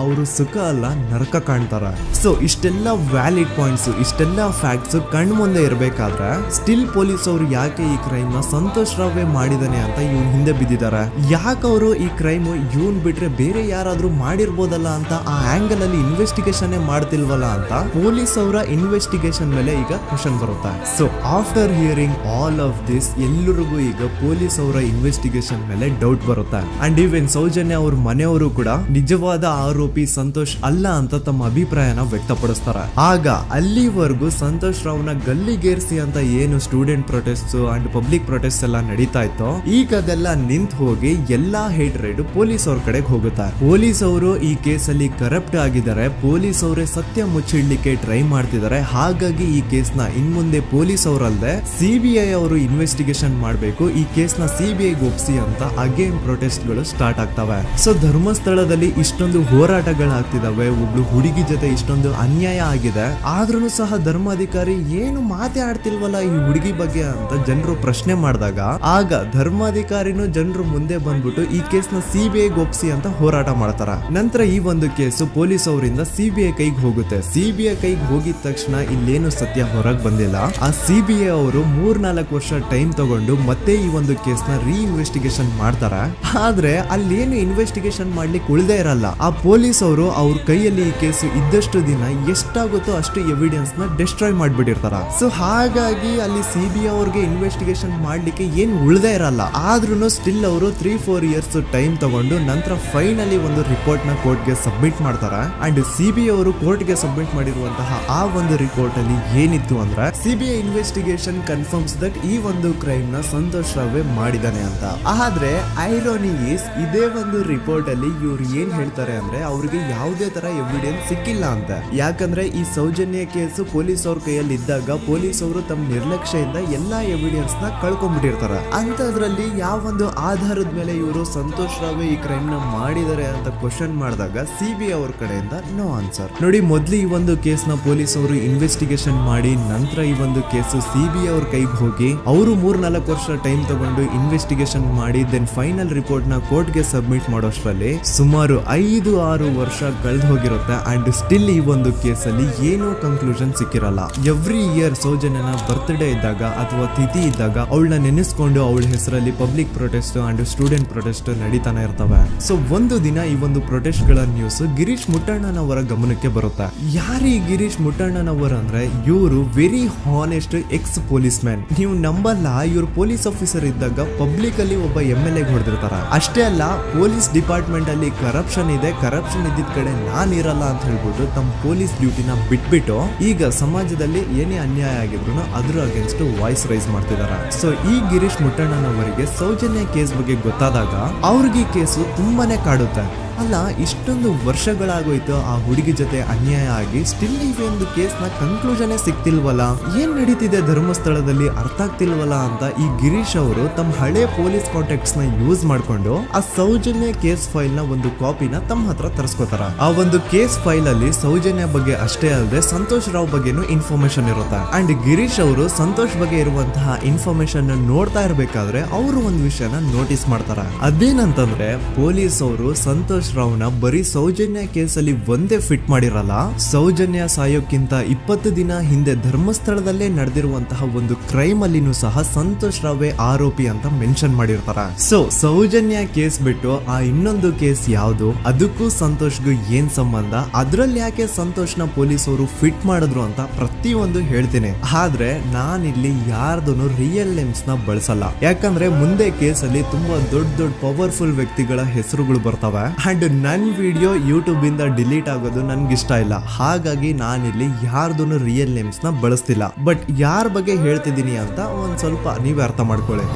ಅವರು ಸುಖ ಅಲ್ಲ ನರಕ ಕಾಣ್ತಾರ. ಸೊ ಇಷ್ಟೆಲ್ಲ ವ್ಯಾಲಿಡ್ ಪಾಯಿಂಟ್ಸ್, ಇಷ್ಟೆಲ್ಲ ಫ್ಯಾಕ್ಟ್ಸ್ ಕಣ್ ಮುಂದೆ ಇರ್ಬೇಕಾದ್ರೆ ಸ್ಟಿಲ್ ಪೊಲೀಸ್ ಅವರು ಯಾಕೆ ಈ ಕ್ರೈಮ್ ನ ಸಂತೋಷ್ ರಾವೇ ಮಾಡಿದಾನೆ ಅಂತ ಇವನ್ ಹಿಂದೆ ಬಿದ್ದಿದ್ದಾರೆ? ಯಾಕೆ ಅವರು ಈ ಕ್ರೈಮ್ ಇವನ್ ಬಿಟ್ರೆ ಬೇರೆ ಯಾರಾದ್ರೂ ಮಾಡಿರ್ಬೋದಲ್ಲ ಅಂತ ಆ ಆಂಗಲ್ ಅಲ್ಲಿ ಇನ್ವೆಸ್ಟಿಗೇಷನ್ ಮಾಡ್ತಿಲ್ವಲ್ಲ ಅಂತ ಪೊಲೀಸ್ ಅವರ ಇನ್ವೆಸ್ಟಿಗೇಷನ್ ಮೇಲೆ ಈಗ ಕ್ವಶನ್ ಬರುತ್ತೆ. So after hearing all of this, ಎಲ್ಲರಿಗೂ ಈಗ ಪೊಲೀಸ್ ಅವರ ಇನ್ವೆಸ್ಟಿಗೇಷನ್ ಇನ್ವೆಸ್ಟಿಗೇಷನ್ ಮೇಲೆ ಡೌಟ್ ಬರುತ್ತೆ. ಅಂಡ್ ಈವನ್ ಸೌಜನ್ಯ ಅವ್ರ ಮನೆಯವರು ಕೂಡ ನಿಜವಾದ ಆರೋಪಿ ಸಂತೋಷ್ ಅಲ್ಲ ಅಂತ ತಮ್ಮ ಅಭಿಪ್ರಾಯನ ವ್ಯಕ್ತಪಡಿಸ್ತಾರೆ. ಆಗ ಅಲ್ಲಿವರೆಗೂ ಸಂತೋಷ್ ರಾವ್ನ ಗಲ್ಲಿಗೇರಿಸಿ ಅಂತ ಏನು student protest and public protest ಎಲ್ಲ ನಡೀತಾ ಇತ್ತು, ಈಗ ಅದೆಲ್ಲ ನಿಂತು ಹೋಗಿ ಎಲ್ಲಾ ಹೇಟ್ರೇಡ್ ಪೊಲೀಸ್ ಅವ್ರ ಕಡೆಗೆ ಹೋಗುತ್ತೆ. ಪೊಲೀಸ್ ಅವರು ಈ ಕೇಸಲ್ಲಿ ಕರಪ್ಟ್ ಆಗಿದ್ದಾರೆ, ಪೊಲೀಸ್ ಅವರೇ ಸತ್ಯ ಮುಚ್ಚಿಡ್ಲಿಕ್ಕೆ ಟ್ರೈ ಮಾಡ್ತಿದ್ದಾರೆ. ಹಾಗಾಗಿ ಈ ಕೇಸ್ ನ ಇನ್ಮುಂದೆ ಪೊಲೀಸ್ ಅವರಲ್ಲದೆ ಸಿಬಿಐ ಅವರು ಇನ್ವೆಸ್ಟಿಗೇಷನ್ ಮಾಡಬೇಕು, ಈ ಕೇಸ್ ನ ಸಿಬಿಐ ಒಪ್ಸಿ ಅಂತ ಅಗೇನ್ ಪ್ರೊಟೆಸ್ಟ್ ಗಳು ಸ್ಟಾರ್ಟ್ ಆಗ್ತವೆ. ಸೊ ಧರ್ಮಸ್ಥಳದಲ್ಲಿ ಇಷ್ಟೊಂದು ಹೋರಾಟಗಳಾಗ್ತಿದಾವೆ, ಒಬ್ಳು ಹುಡುಗಿ ಜೊತೆ ಇಷ್ಟೊಂದು ಅನ್ಯಾಯ ಆಗಿದೆ, ಆದ್ರೂ ಸಹ ಧರ್ಮಾಧಿಕಾರಿ ಏನು ಮಾತೇ ಆಡ್ತಿಲ್ವಲ್ಲ ಈ ಹುಡುಗಿ ಬಗ್ಗೆ ಅಂತ ಜನರು ಪ್ರಶ್ನೆ ಮಾಡಿದಾಗ ಆಗ ಧರ್ಮಾಧಿಕಾರಿನೂ ಜನರು ಮುಂದೆ ಬಂದ್ಬಿಟ್ಟು ಈ ಕೇಸ್ ನ ಸಿಬಿಐ ಒಪ್ಸಿ ಅಂತ ಹೋರಾಟ ಮಾಡ್ತಾರ. ನಂತರ ಈ ಒಂದು ಕೇಸು ಪೊಲೀಸ್ ಅವರಿಂದ ಸಿಬಿಐ ಕೈಗೆ ಹೋಗುತ್ತೆ. ಸಿಬಿಐ ಕೈಗೆ ಹೋಗಿದ ತಕ್ಷಣ ಇಲ್ಲೇನು ಸತ್ಯ ಹೊರಗೆ ಬಂದಿಲ್ಲ. ಆ ಸಿಬಿಐ ಅವರು 3-4 ವರ್ಷ ಟೈಮ್ ತಗೊಂಡು ಮತ್ತೆ ಈ ಒಂದು ಕೇಸ್ ನ ರೀ ಇನ್ವೆಸ್ಟಿಗೇಷನ್ ಮಾಡ್ತಾರೆ. ಆದ್ರೆ ಅಲ್ಲೇನು ಇನ್ವೆಸ್ಟಿಗೇಷನ್ ಮಾಡ್ಲಿಕ್ಕೆ ಉಳಿದೇ ಇರಲ್ಲ. ಆ ಪೊಲೀಸ್ ಅವರು ಅವ್ರ ಕೈಯಲ್ಲಿ ಈ ಕೇಸು ಇದ್ದಷ್ಟು ದಿನ ಎಷ್ಟಾಗುತ್ತೋ ಅಷ್ಟು ಎವಿಡೆನ್ಸ್ ನ ಡಿಸ್ಟ್ರಾಯ್ ಮಾಡ್ಬಿಟ್ಟಿರ್ತಾರ. ಸೊ ಹಾಗಾಗಿ ಅಲ್ಲಿ ಸಿಬಿಐ ಅವ್ರಿಗೆ ಇನ್ವೆಸ್ಟಿಗೇಷನ್ ಮಾಡ್ಲಿಕ್ಕೆ ಏನ್ ಉಳಿದೇ ಇರಲ್ಲ. ಆದ್ರೂ ಸ್ಟಿಲ್ ಅವರು 3-4 ಇಯರ್ಸ್ ಟೈಮ್ ತಗೊಂಡು ನಂತರ ಫೈನಲಿ ಒಂದು ರಿಪೋರ್ಟ್ ನ ಕೋರ್ಟ್ ಗೆ ಸಬ್ಮಿಟ್ ಮಾಡ್ತಾರೆ. ಅಂಡ್ ಸಿಬಿಐ ಅವರು ಕೋರ್ಟ್ ಗೆ ಸಬ್ಮಿಟ್ ಮಾಡಿರುವಂತಹ ಆ ಒಂದು ರಿಪೋರ್ಟ್ ಅಲ್ಲಿ ಏನಿತ್ತು ಅಂದ್ರೆ ಸಿಬಿಐ ಇನ್ವೆಸ್ಟಿಗೇಷನ್ ಕನ್ಫರ್ಮ್ಸ್ ದಟ್ ಈ ಒಂದು ಕ್ರೈಮ್ ನ ಸಂತೋಷ್ ರಾವೇ ಮಾಡಿದಾನೆ ಅಂತ. ಆದ್ರೆ ಐರೋನಿ ಈಸ್ ಇದೇ ಒಂದು ರಿಪೋರ್ಟ್ ಅಲ್ಲಿ ಇವ್ರು ಏನ್ ಹೇಳ್ತಾರೆ ಅಂದ್ರೆ ಅವ್ರಿಗೆ ಯಾವುದೇ ತರ ಎವಿಡೆನ್ಸ್ ಸಿಕ್ಕಿಲ್ಲ ಅಂತ. ಯಾಕಂದ್ರೆ ಈ ಸೌಜನ್ಯ ಕೇಸು ಪೊಲೀಸ್ ಅವ್ರ ಕೈಯಲ್ಲಿ ಇದ್ದಾಗ ಪೊಲೀಸ್ ಅವರು ತಮ್ಮ ನಿರ್ಲಕ್ಷ್ಯದಿಂದ ಎಲ್ಲಾ ಎವಿಡೆನ್ಸ್ ನ ಕಳ್ಕೊಂಡ್ಬಿಟ್ಟಿರ್ತಾರೆ. ಅಂತದ್ರಲ್ಲಿ ಯಾವ ಒಂದು ಆಧಾರದ ಮೇಲೆ ಇವರು ಸಂತೋಷ್ ರಾವೇ ಈ ಕ್ರೈಮ್ ನ ಮಾಡಿದ್ದಾರೆ ಅಂತ ಕ್ವಶನ್ ಮಾಡಿದಾಗ ಸಿಬಿಐ ಅವ್ರ ಕಡೆಯಿಂದ ನೋ ಆನ್ಸರ್. ನೋಡಿ, ಮೊದ್ಲು ಈ ಒಂದು ಕೇಸ್ ನ ಪೊಲೀಸ್ ಅವರು ಇನ್ವೆಸ್ಟಿಗೇಷನ್ ಮಾಡಿ ನಂತರ ಈ ಒಂದು ಕೇಸು ಸಿಬಿಐ ಅವ್ರ ಕೈಗೆ ಹೋಗಿ ಅವರು 3-4 ವರ್ಷ ಟೈಮ್ ತಗೊಂಡು ಇನ್ವೆಸ್ಟಿಗೇಷನ್ ಮಾಡಿ ದೆನ್ ಫೈನಲ್ ರಿಪೋರ್ಟ್ ನ ಕೋರ್ಟ್ ಗೆ ಸಬ್ಮಿಟ್ ಮಾಡೋಷ್ಟರಲ್ಲಿ ಸುಮಾರು 5-6 ವರ್ಷ ಕಳೆದು ಹೋಗಿರುತ್ತೆ. ಅಂಡ್ ಸ್ಟಿಲ್ ಈ ಒಂದು ಕೇಸಲ್ಲಿ ಏನೂ ಕನ್ಕ್ಲೂಷನ್ ಸಿಕ್ಕಿರಲ್ಲ. ಎವ್ರಿ ಇಯರ್ ಸೌಜನ್ಯನ ಬರ್ತ್ಡೇ ಇದ್ದಾಗ ಅಥವಾ ತಿಥಿ ಇದ್ದಾಗ ಅವಳನ್ನ ನೆನೆಸ್ಕೊಂಡು ಅವಳ ಹೆಸರಲ್ಲಿ public protest and student protest ನಡೀತಾನೆ ಇರ್ತವೆ. ಸೊ ಒಂದು ದಿನ ಈ ಒಂದು ಪ್ರೊಟೆಸ್ಟ್ ಗಳ ನ್ಯೂಸ್ ಗಿರೀಶ್ ಮುಟ್ಟಣ್ಣನವರ ಗಮನಕ್ಕೆ ಬರುತ್ತೆ. ಯಾರು ಈ ಗಿರೀಶ್ ಮುಟ್ಟಣ್ಣನವರ ಅಂದ್ರೆ ಇವರು very honest X police man. ನೀವು ನಂಬಲ್ಲ, ಇವ್ರು ಪೊಲೀಸ್ ಆಫೀಸರ್ ಇದ್ದಾಗ ಪಬ್ಲಿಕ್ ಅಲ್ಲಿ ಒಬ್ಬ MLA ಹೊಡೆದಿರ್ತಾರ. ಅಷ್ಟೇ ಅಲ್ಲ, ಪೊಲೀಸ್ ಡಿಪಾರ್ಟ್ಮೆಂಟ್ ಅಲ್ಲಿ ಕರಪ್ಷನ್ ಇದೆ, ಕರಪ್ಷನ್ ಇದ್ದಿದ್ ಕಡೆ ನಾನ್ ಇರಲ್ಲ ಅಂತ ಹೇಳ್ಬಿಟ್ಟು ತಮ್ಮ ಪೊಲೀಸ್ ಡ್ಯೂಟಿನ ಬಿಟ್ಬಿಟ್ಟು ಈಗ ಸಮಾಜದಲ್ಲಿ ಏನೇ ಅನ್ಯಾಯ ಆಗಿದ್ರು ಅದ್ರ ಅಗೇನ್ಸ್ಟ್ ವಾಯ್ಸ್ ರೈಸ್ ಮಾಡ್ತಿದಾರ. ಸೊ ಈ ಗಿರೀಶ್ ಮುಟ್ಟಣ್ಣನವರಿಗೆ ಸೌಜನ್ಯ ಕೇಸ್ ಬಗ್ಗೆ ಗೊತ್ತಾದಾಗ ಅವ್ರಿಗೆ ಈ ಕೇಸು ತುಂಬಾನೇ ಕಾಡುತ್ತೆ. ಅಲ್ಲ, ಇಷ್ಟೊಂದು ವರ್ಷಗಳಾಗೋಯ್ತು ಆ ಹುಡುಗಿ ಜೊತೆ ಅನ್ಯಾಯ ಆಗಿ, ಸ್ಟಿಲ್ ಈ ಒಂದು ಕೇಸ್ ನ ಕನ್ಕ್ಲೂಷನ್ ಸಿಕ್ತಿಲ್ವಲ್ಲ, ಏನ್ ನಡೀತಿದೆ ಧರ್ಮಸ್ಥಳದಲ್ಲಿ ಅರ್ಥ ಆಗ್ತಿಲ್ವಲ್ಲ ಅಂತ ಈ ಗಿರೀಶ್ ಅವರು ತಮ್ಮ ಹಳೆ ಪೊಲೀಸ್ ಕಾಂಟ್ಯಾಕ್ಟ್ಸ್ ನ ಯೂಸ್ ಮಾಡ್ಕೊಂಡು ಆ ಸೌಜನ್ಯ ಕೇಸ್ ಫೈಲ್ ನ ಒಂದು ಕಾಪಿನ ತಮ್ಮ ಹತ್ರ ತರಿಸ್ಕೋತಾರ. ಆ ಒಂದು ಕೇಸ್ ಫೈಲ್ ಅಲ್ಲಿ ಸೌಜನ್ಯ ಬಗ್ಗೆ ಅಷ್ಟೇ ಅಲ್ಲದೆ ಸಂತೋಷ್ ರಾವ್ ಬಗ್ಗೆನೂ ಇನ್ಫಾರ್ಮೇಶನ್ ಇರುತ್ತೆ. ಅಂಡ್ ಗಿರೀಶ್ ಅವರು ಸಂತೋಷ್ ಬಗ್ಗೆ ಇರುವಂತಹ ಇನ್ಫಾರ್ಮೇಶನ್ ನೋಡ್ತಾ ಇರ್ಬೇಕಾದ್ರೆ ಅವರು ಒಂದು ವಿಷಯನ ನೋಟಿಸ್ ಮಾಡ್ತಾರ. ಅದೇನಂತಂದ್ರೆ ಪೊಲೀಸ್ ಅವರು ಸಂತೋಷ್ ರಾವ್ನ ಬರೀ ಸೌಜನ್ಯ ಕೇಸಲ್ಲಿ ಒಂದೇ ಫಿಟ್ ಮಾಡಿರಲ್ಲ, ಸೌಜನ್ಯ ಸಾಯೋಕ್ಕಿಂತ 20 ದಿನ ಹಿಂದೆ ಧರ್ಮಸ್ಥಳದಲ್ಲೇ ನಡೆದಿರುವಂತಹ ಒಂದು ಕ್ರೈಮ್ ಅಲ್ಲಿನೂ ಸಹ ಸಂತೋಷ್ ರಾವೇ ಆರೋಪಿ ಅಂತ ಮೆನ್ಷನ್ ಮಾಡಿರ್ತಾರ. ಸೊ ಸೌಜನ್ಯ ಕೇಸ್ ಬಿಟ್ಟು ಆ ಇನ್ನೊಂದು ಕೇಸ್ ಯಾವುದು, ಅದಕ್ಕೂ ಸಂತೋಷ್ಗೂ ಏನ್ ಸಂಬಂಧ, ಅದ್ರಲ್ಲಿ ಯಾಕೆ ಸಂತೋಷ್ನ ಪೊಲೀಸ್ ಅವರು ಫಿಟ್ ಮಾಡಿದ್ರು ಅಂತ ಪ್ರತಿಯೊಂದು ಹೇಳ್ತೀನಿ. ಆದ್ರೆ ನಾನಿಲ್ಲಿ ಯಾರ್ದೂ ರಿಯಲ್ ನೇಮ್ಸ್ ನ ಬಳಸಲ್ಲ. ಯಾಕಂದ್ರೆ ಮುಂದೆ ಕೇಸಲ್ಲಿ ತುಂಬಾ ದೊಡ್ಡ ಪವರ್ಫುಲ್ ವ್ಯಕ್ತಿಗಳ ಹೆಸರುಗಳು ಬರ್ತವೆ. ಅಂಡ್ ನನ್ ವಿಡಿಯೋ ಯೂಟ್ಯೂಬ್ ಇಂದ ಡಿಲೀಟ್ ಆಗೋದು ನನ್ಗೆ ಇಷ್ಟ ಇಲ್ಲ. ಹಾಗಾಗಿ ನಾನಿಲ್ಲಿ ಯಾರ್ದೂ ರಿಯಲ್ ನೇಮ್ಸ್ ನ ಬಳಸ್ತಿಲ್ಲ. ಬಟ್ ಯಾರ ಬಗ್ಗೆ ಹೇಳ್ತಿದ್ದೀನಿ ಅಂತ ಒಂದ್ ಸ್ವಲ್ಪ ನೀವೇ ಅರ್ಥ ಮಾಡ್ಕೊಳ್ಳಿ.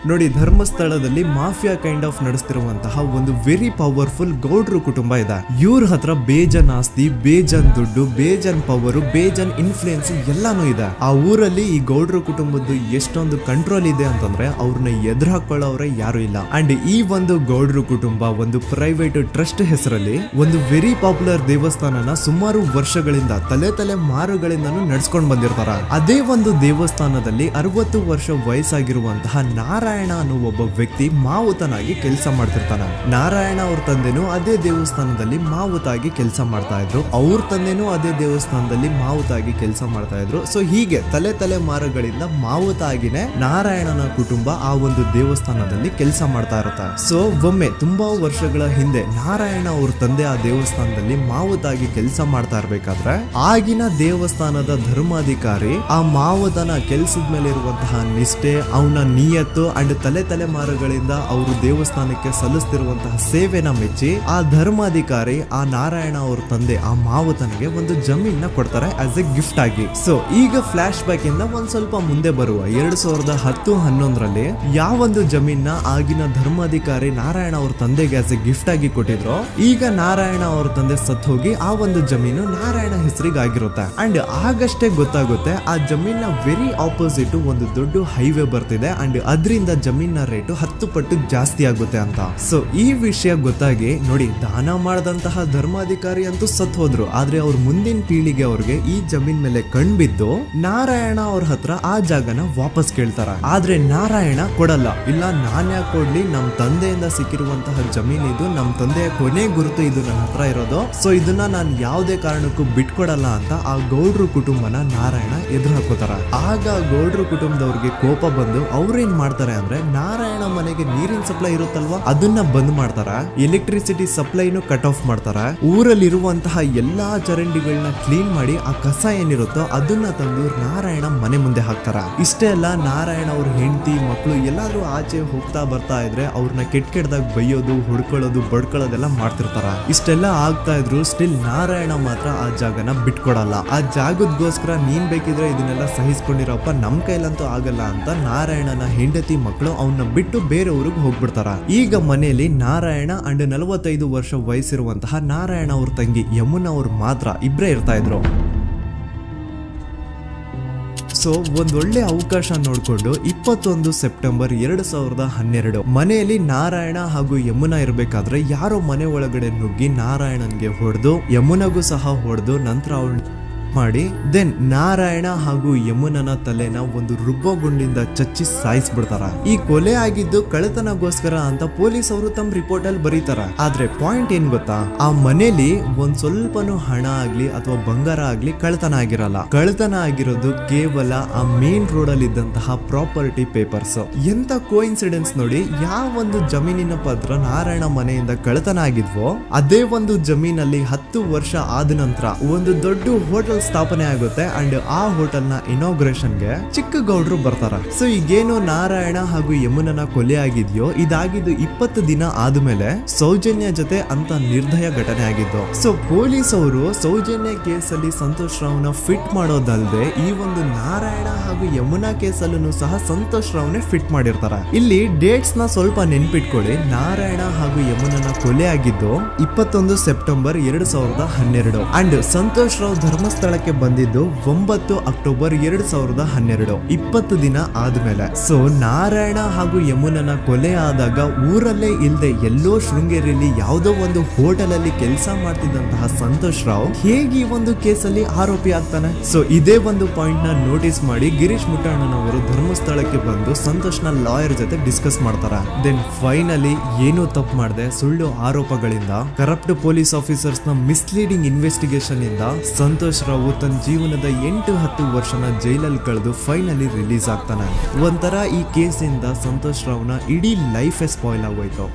ನೋಡಿ, ಧರ್ಮಸ್ಥಳದಲ್ಲಿ ಮಾಫಿಯಾ ಕೈಂಡ್ ಆಫ್ ನಡೆಸ್ತಿರುವಂತಹ ಒಂದು ವೆರಿ ಪವರ್ಫುಲ್ ಗೌಡ್ರು ಕುಟುಂಬ ಇದೆ. ಇವ್ರ ಹತ್ರ ಬೇಜನ್ ಆಸ್ತಿ, ಬೇಜನ್ ದುಡ್ಡು, ಬೇಜನ್ ಪವರ್, ಬೇಜನ್ ಇನ್ಫ್ಲೂಯೆನ್ಸ್ ಎಲ್ಲಾನು ಇದೆ. ಆ ಊರಲ್ಲಿ ಈ ಗೌಡ್ರು ಕುಟುಂಬದ್ದು ಎಷ್ಟೊಂದು ಕಂಟ್ರೋಲ್ ಇದೆ ಅಂತಂದ್ರೆ ಅವ್ರನ್ನ ಎದುರು ಹಾಕೊಳ್ಳೋರೆ ಯಾರು ಇಲ್ಲ. ಅಂಡ್ ಈ ಒಂದು ಗೌಡ್ರು ಕುಟುಂಬ ಒಂದು ಪ್ರೈವೇಟ್ ಟ್ರಸ್ಟ್ ಹೆಸರಲ್ಲಿ ಒಂದು ವೆರಿ ಪಾಪ್ಯುಲರ್ ದೇವಸ್ಥಾನನ ಸುಮಾರು ವರ್ಷಗಳಿಂದ ತಲೆ ಮಾರುಗಳಿಂದನೂ ನಡ್ಸ್ಕೊಂಡ್ ಬಂದಿರ್ತಾರ. ಅದೇ ಒಂದು ದೇವಸ್ಥಾನದಲ್ಲಿ 60 ವರ್ಷ ವಯಸ್ಸಾಗಿರುವಂತಹ ನಾರಾಯಣ ಅನ್ನೋ ಒಬ್ಬ ವ್ಯಕ್ತಿ ಮಾವುತನಾಗಿ ಕೆಲಸ ಮಾಡ್ತಿರ್ತಾನೆ. ನಾರಾಯಣ ಅವ್ರ ತಂದೆನೂ ಅದೇ ದೇವಸ್ಥಾನದಲ್ಲಿ ಮಾವುತಾಗಿ ಕೆಲಸ ಮಾಡ್ತಾ ಇದ್ರು, ಅವ್ರ ತಂದೆನೂ ಅದೇ ದೇವಸ್ಥಾನದಲ್ಲಿ ಮಾವುತಾಗಿ ಕೆಲಸ ಮಾಡ್ತಾ ಇದ್ರು. ಸೊ ಹೀಗೆ ತಲೆ ಮಾರುಗಳಿಂದ ಮಾವುತ ಆಗಿನೇ ನಾರಾಯಣನ ಕುಟುಂಬ ಆ ಒಂದು ದೇವಸ್ಥಾನದಲ್ಲಿ ಕೆಲಸ ಮಾಡ್ತಾ ಇರುತ್ತೆ. ಸೊ ಒಮ್ಮೆ ತುಂಬಾ ವರ್ಷಗಳ ಹಿಂದೆ ನಾರಾಯಣ ಅವ್ರ ತಂದೆ ಆ ದೇವಸ್ಥಾನದಲ್ಲಿ ಮಾವುತಾಗಿ ಕೆಲಸ ಮಾಡ್ತಾ ಇರ್ಬೇಕಾದ್ರೆ ಆಗಿನ ದೇವಸ್ಥಾನದ ಧರ್ಮಾಧಿಕಾರಿ ಆ ಮಾವುತನ ಕೆಲ್ಸದ ಮೇಲೆ ಇರುವಂತಹ ನಿಷ್ಠೆ, ಅವನ ನಿಯತ್ತು ಅಂಡ್ ತಲೆಮಾರುಗಳಿಂದ ಅವರು ದೇವಸ್ಥಾನಕ್ಕೆ ಸಲ್ಲಿಸ್ತಿರುವಂತಹ ಸೇವೆನ ಮೆಚ್ಚಿ ಆ ಧರ್ಮಾಧಿಕಾರಿ ಆ ನಾರಾಯಣ ಅವ್ರ ತಂದೆ ಆ ಮಾವತನಿಗೆ ಒಂದು ಜಮೀನ ಕೊಡ್ತಾರೆ ಆಸ್ ಎ ಗಿಫ್ಟ್ ಆಗಿ. ಸೊ ಈಗ ಫ್ಲಾಶ್ ಬ್ಯಾಕ್ ಇಂದ ಒಂದ್ ಸ್ವಲ್ಪ ಮುಂದೆ ಬರುವ 2010-11ರಲ್ಲಿ ಯಾವೊಂದು ಜಮೀನ ಆಗಿನ ಧರ್ಮಾಧಿಕಾರಿ ನಾರಾಯಣ ಅವ್ರ ತಂದೆಗೆ ಆಸ್ ಎ ಗಿಫ್ಟ್ ಆಗಿ ಕೊಟ್ಟಿದ್ರು, ಈಗ ನಾರಾಯಣ ಅವ್ರ ತಂದೆ ಸತ್ ಹೋಗಿ ಆ ಒಂದು ಜಮೀನು ನಾರಾಯಣ ಹೆಸರಿಗೆ ಆಗಿರುತ್ತೆ. ಅಂಡ್ ಆಗಷ್ಟೇ ಗೊತ್ತಾಗುತ್ತೆ ಆ ಜಮೀನ ವೆರಿ ಆಪೋಸಿಟ್ ಒಂದು ದೊಡ್ಡ ಹೈವೇ ಬರ್ತಿದೆ ಅಂಡ್ ಅದರಿಂದ ಜಮೀನ ರೇಟು 10 ಪಟ್ಟು ಜಾಸ್ತಿ ಆಗುತ್ತೆ ಅಂತ. ಸೊ ಈ ವಿಷಯ ಗೊತ್ತಾಗಿ ನೋಡಿ, ದಾನ ಮಾಡದಂತಹ ಧರ್ಮಾಧಿಕಾರಿ ಅಂತೂ ಸತ್ ಹೋದ್ರು, ಆದ್ರೆ ಅವ್ರ ಮುಂದಿನ ಪೀಳಿಗೆ ಅವ್ರಿಗೆ ಈ ಜಮೀನ್ ಮೇಲೆ ಕಣ್ಬಿದ್ದು ನಾರಾಯಣ ಅವ್ರ ಹತ್ರ ಆ ಜಾಗನ ವಾಪಸ್ ಕೇಳ್ತಾರ. ಆದ್ರೆ ನಾರಾಯಣ ಕೊಡಲ್ಲ. ಇಲ್ಲ, ನಾನ್ ಯಾಕೆ ಕೊಡ್ಲಿ, ನಮ್ ತಂದೆಯಿಂದ ಸಿಕ್ಕಿರುವಂತಹ ಜಮೀನ್ ಇದು, ನಮ್ ತಂದೆಯ ಕೊನೆ ಗುರುತು ಇದು ನನ್ನ ಹತ್ರ ಇರೋದು, ಸೊ ಇದನ್ನ ನಾನು ಯಾವುದೇ ಕಾರಣಕ್ಕೂ ಬಿಟ್ಕೊಡಲ್ಲ ಅಂತ ಆ ಗೌಡ್ರು ಕುಟುಂಬನ ನಾರಾಯಣ ಎದುರು ಹಾಕೋತಾರ. ಆಗ ಗೌಡ್ರು ಕುಟುಂಬದವ್ರಿಗೆ ಕೋಪ ಬಂದು ಅವ್ರೇನ್ ಮಾಡ್ತಾರೆ ಅಂದ್ರೆ ನಾರಾಯಣ ಮನೆಗೆ ನೀರಿನ ಸಪ್ಲೈ ಇರುತ್ತಲ್ವಾ ಅದನ್ನ ಬಂದ್ ಮಾಡ್ತಾರ, ಎಲೆಕ್ಟ್ರಿಸಿಟಿ ಸಪ್ಲೈನು ಕಟ್ ಆಫ್ ಮಾಡ್ತಾರ, ಊರಲ್ಲಿರುವಂತಹ ಎಲ್ಲಾ ಚರಂಡಿಗಳನ್ನ ಕ್ಲೀನ್ ಮಾಡಿ ಆ ಕಸ ಏನಿರುತ್ತೋ ಅದನ್ನ ತಂದು ನಾರಾಯಣ ಮನೆ ಮುಂದೆ ಹಾಕ್ತಾರ. ಇಷ್ಟೇ ಅಲ್ಲ, ನಾರಾಯಣ ಅವ್ರ ಹೆಂಡತಿ ಮಕ್ಕಳು ಎಲ್ಲಾದ್ರೂ ಆಚೆ ಹೋಗ್ತಾ ಬರ್ತಾ ಇದ್ರೆ ಅವ್ರನ್ನ ಕೆಟ್ಟದಾಗ ಬೈಯೋದು, ಹೊಡ್ಕೊಳ್ಳೋದು, ಬಡ್ಕೊಳ್ಳೋದೆಲ್ಲ ಮಾಡ್ತಿರ್ತಾರ. ಇಷ್ಟೆಲ್ಲ ಆಗ್ತಾ ಇದ್ರು ಸ್ಟಿಲ್ ನಾರಾಯಣ ಮಾತ್ರ ಆ ಜಾಗನ ಬಿಟ್ಕೊಡಲ್ಲ. ಆ ಜಾಗದಗೋಸ್ಕರ ನೀನ್ ಬೇಕಿದ್ರೆ ಇದನ್ನೆಲ್ಲ ಸಹಿಸ್ಕೊಂಡಿರಪ್ಪ, ನಮ್ ಕೈಲಂತೂ ಆಗಲ್ಲ ಅಂತ ನಾರಾಯಣನ ಹೆಂಡತಿ ಮಕ್ಕಳು ಅವನ್ನ ಬಿಟ್ಟು ಬೇರೆ ಊರಿಗೆ ಹೋಗ್ಬಿಡ್ತಾರ. ಈಗ ಮನೆಯಲ್ಲಿ ನಾರಾಯಣ ಅಂಡ್ 45 ವರ್ಷ ವಯಸ್ಸಿರುವಂತಹ ನಾರಾಯಣ ಅವ್ರ ತಂಗಿ ಯಮುನಾ ಅವ್ರು ಮಾತ್ರ ಇಬ್ರೇ ಇರ್ತಾ ಇದ್ರು. ಸೊ ಒಂದೊಳ್ಳೆ ಅವಕಾಶ ನೋಡ್ಕೊಂಡು 21 ಸೆಪ್ಟೆಂಬರ್ 2012 ಮನೆಯಲ್ಲಿ ನಾರಾಯಣ ಹಾಗೂ ಯಮುನಾ ಇರ್ಬೇಕಾದ್ರೆ ಯಾರೋ ಮನೆ ಒಳಗಡೆ ನುಗ್ಗಿ ನಾರಾಯಣನ್ಗೆ ಹೊಡೆದು ಯಮುನಾಗೂ ಸಹ ಹೊಡೆದು ನಂತರ ಅವಳು ಮಾಡಿ ದೆನ್ ನಾರಾಯಣ ಹಾಗೂ ಯಮುನನ ತಲೆನ ಒಂದು ರುಬ್ಬಗುಂಡಿಂದ ಚಚ್ಚಿ ಸಾಯಿಸ್ಬಿಡ್ತಾರ. ಈ ಕೊಲೆ ಆಗಿದ್ದು ಕಳ್ಳತನಗೋಸ್ಕರ ಅಂತ ಪೊಲೀಸ್ ಅವರು ತಮ್ಮ ರಿಪೋರ್ಟ್ ಅಲ್ಲಿ ಬರೀತಾರ. ಆದ್ರೆ ಪಾಯಿಂಟ್ ಏನ್ ಗೊತ್ತಾ, ಆ ಮನೇಲಿ ಒಂದ್ ಸ್ವಲ್ಪನೂ ಹಣ ಆಗ್ಲಿ ಅಥವಾ ಬಂಗಾರ ಆಗ್ಲಿ ಕಳ್ಳತನ ಆಗಿರಲ್ಲ. ಕಳ್ಳತನ ಆಗಿರೋದು ಕೇವಲ ಆ ಮೇನ್ ರೋಡ್ ಅಲ್ಲಿ ಇದ್ದಂತಹ ಪ್ರಾಪರ್ಟಿ ಪೇಪರ್ಸ್. ಎಂತ ಕೋಇನ್ಸಿಡೆನ್ಸ್ ನೋಡಿ, ಯಾವ ಒಂದು ಜಮೀನಿನ ಪತ್ರ ನಾರಾಯಣ ಮನೆಯಿಂದ ಕಳ್ಳತನ ಆಗಿದ್ವೋ ಅದೇ ಒಂದು ಜಮೀನಲ್ಲಿ 10 ವರ್ಷ ಆದ ನಂತರ ಒಂದು ದೊಡ್ಡ ಹೋಟೆಲ್ ಸ್ಥಾಪನೆ ಆಗುತ್ತೆ ಅಂಡ್ ಆ ಹೋಟೆಲ್ ನ ಇನಾಗ್ರೇಷನ್ಗೆ ಚಿಕ್ಕ ಗೌಡ್ರು ಬರ್ತಾರ. ಸೊ ಈಗೇನು ನಾರಾಯಣ ಹಾಗೂ ಯಮುನನ ಕೊಲೆ ಆಗಿದ್ಯೋ ಇದಾಗಿದ್ದು 20 ದಿನ ಆದ್ಮೇಲೆ ಸೌಜನ್ಯ ಜೊತೆ ಅಂತ ನಿರ್ದಯ ಘಟನೆ ಆಗಿದ್ದು. ಸೊ ಪೊಲೀಸ್ ಅವರು ಸೌಜನ್ಯ ಕೇಸಲ್ಲಿ ಸಂತೋಷ್ ರಾವ್ನ ಫಿಟ್ ಮಾಡೋದಲ್ದೆ ಈ ಒಂದು ನಾರಾಯಣ ಹಾಗೂ ಯಮುನಾ ಕೇಸಲ್ಲೂ ಸಹ ಸಂತೋಷ್ ರಾವ್ನೆ ಫಿಟ್ ಮಾಡಿರ್ತಾರ. ಇಲ್ಲಿ ಡೇಟ್ಸ್ ನ ಸ್ವಲ್ಪ ನೆನ್ಪಿಟ್ಕೊಳ್ಳಿ. ನಾರಾಯಣ ಹಾಗೂ ಯಮುನನ ಕೊಲೆ ಆಗಿದ್ದು 21 ಸೆಪ್ಟೆಂಬರ್ 2012 ಅಂಡ್ ಸಂತೋಷ್ ರಾವ್ ಧರ್ಮಸ್ಥಳ ಬಂದಿದ್ದು 9 ಅಕ್ಟೋಬರ್ 2012, 20 ದಿನ ಆದ್ಮೇಲೆ. ಸೊ ನಾರಾಯಣ ಹಾಗೂ ಯಮುನನ ಕೊಲೆ ಆದಾಗ ಊರಲ್ಲೇ ಇಲ್ದೆ ಎಲ್ಲೋ ಶೃಂಗೇರಿಯಲ್ಲಿ ಯಾವುದೋ ಒಂದು ಹೋಟೆಲ್ ಅಲ್ಲಿ ಕೆಲಸ ಮಾಡ್ತಿದ್ದಂತಹ ಸಂತೋಷ್ ರಾವ್ ಹೇಗೆ ಈ ಒಂದು ಕೇಸಲ್ಲಿ ಆರೋಪಿ ಆಗ್ತಾನೆ? ಸೊ ಇದೇ ಒಂದು ಪಾಯಿಂಟ್ ನ ನೋಟಿಸ್ ಮಾಡಿ ಗಿರೀಶ್ ಮುಟ್ಟಣ್ಣನವರು ಧರ್ಮಸ್ಥಳಕ್ಕೆ ಬಂದು ಸಂತೋಷ್ ನ ಲಾಯರ್ ಜೊತೆ ಡಿಸ್ಕಸ್ ಮಾಡ್ತಾರ. ದೆನ್ ಫೈನಲಿ ಏನೋ ತಪ್ಪು ಮಾಡದೆ ಸುಳ್ಳು ಆರೋಪಗಳಿಂದ ಕರಪ್ಟ್ ಪೊಲೀಸ್ ಆಫೀಸರ್ಸ್ ನ ಮಿಸ್ಲೀಡಿಂಗ್ ಇನ್ವೆಸ್ಟಿಗೇಷನ್ ಇಂದ ಸಂತೋಷ್ ರಾವ್ ತನ್ನ ಜೀವನದ 8-10 ವರ್ಷನ ಜೈಲಲ್ಲಿ ಕಳೆದು ಫೈನಲಿ ರಿಲೀಸ್ ಆಗ್ತಾನೆ. ಒಂಥರ ಈ ಕೇಸಿಂದ ಸಂತೋಷ್ ರಾವ್ನ ಇಡೀ ಲೈಫೇ ಸ್ಪಾಯ್ಲ್ ಆಗೋಯ್ತು.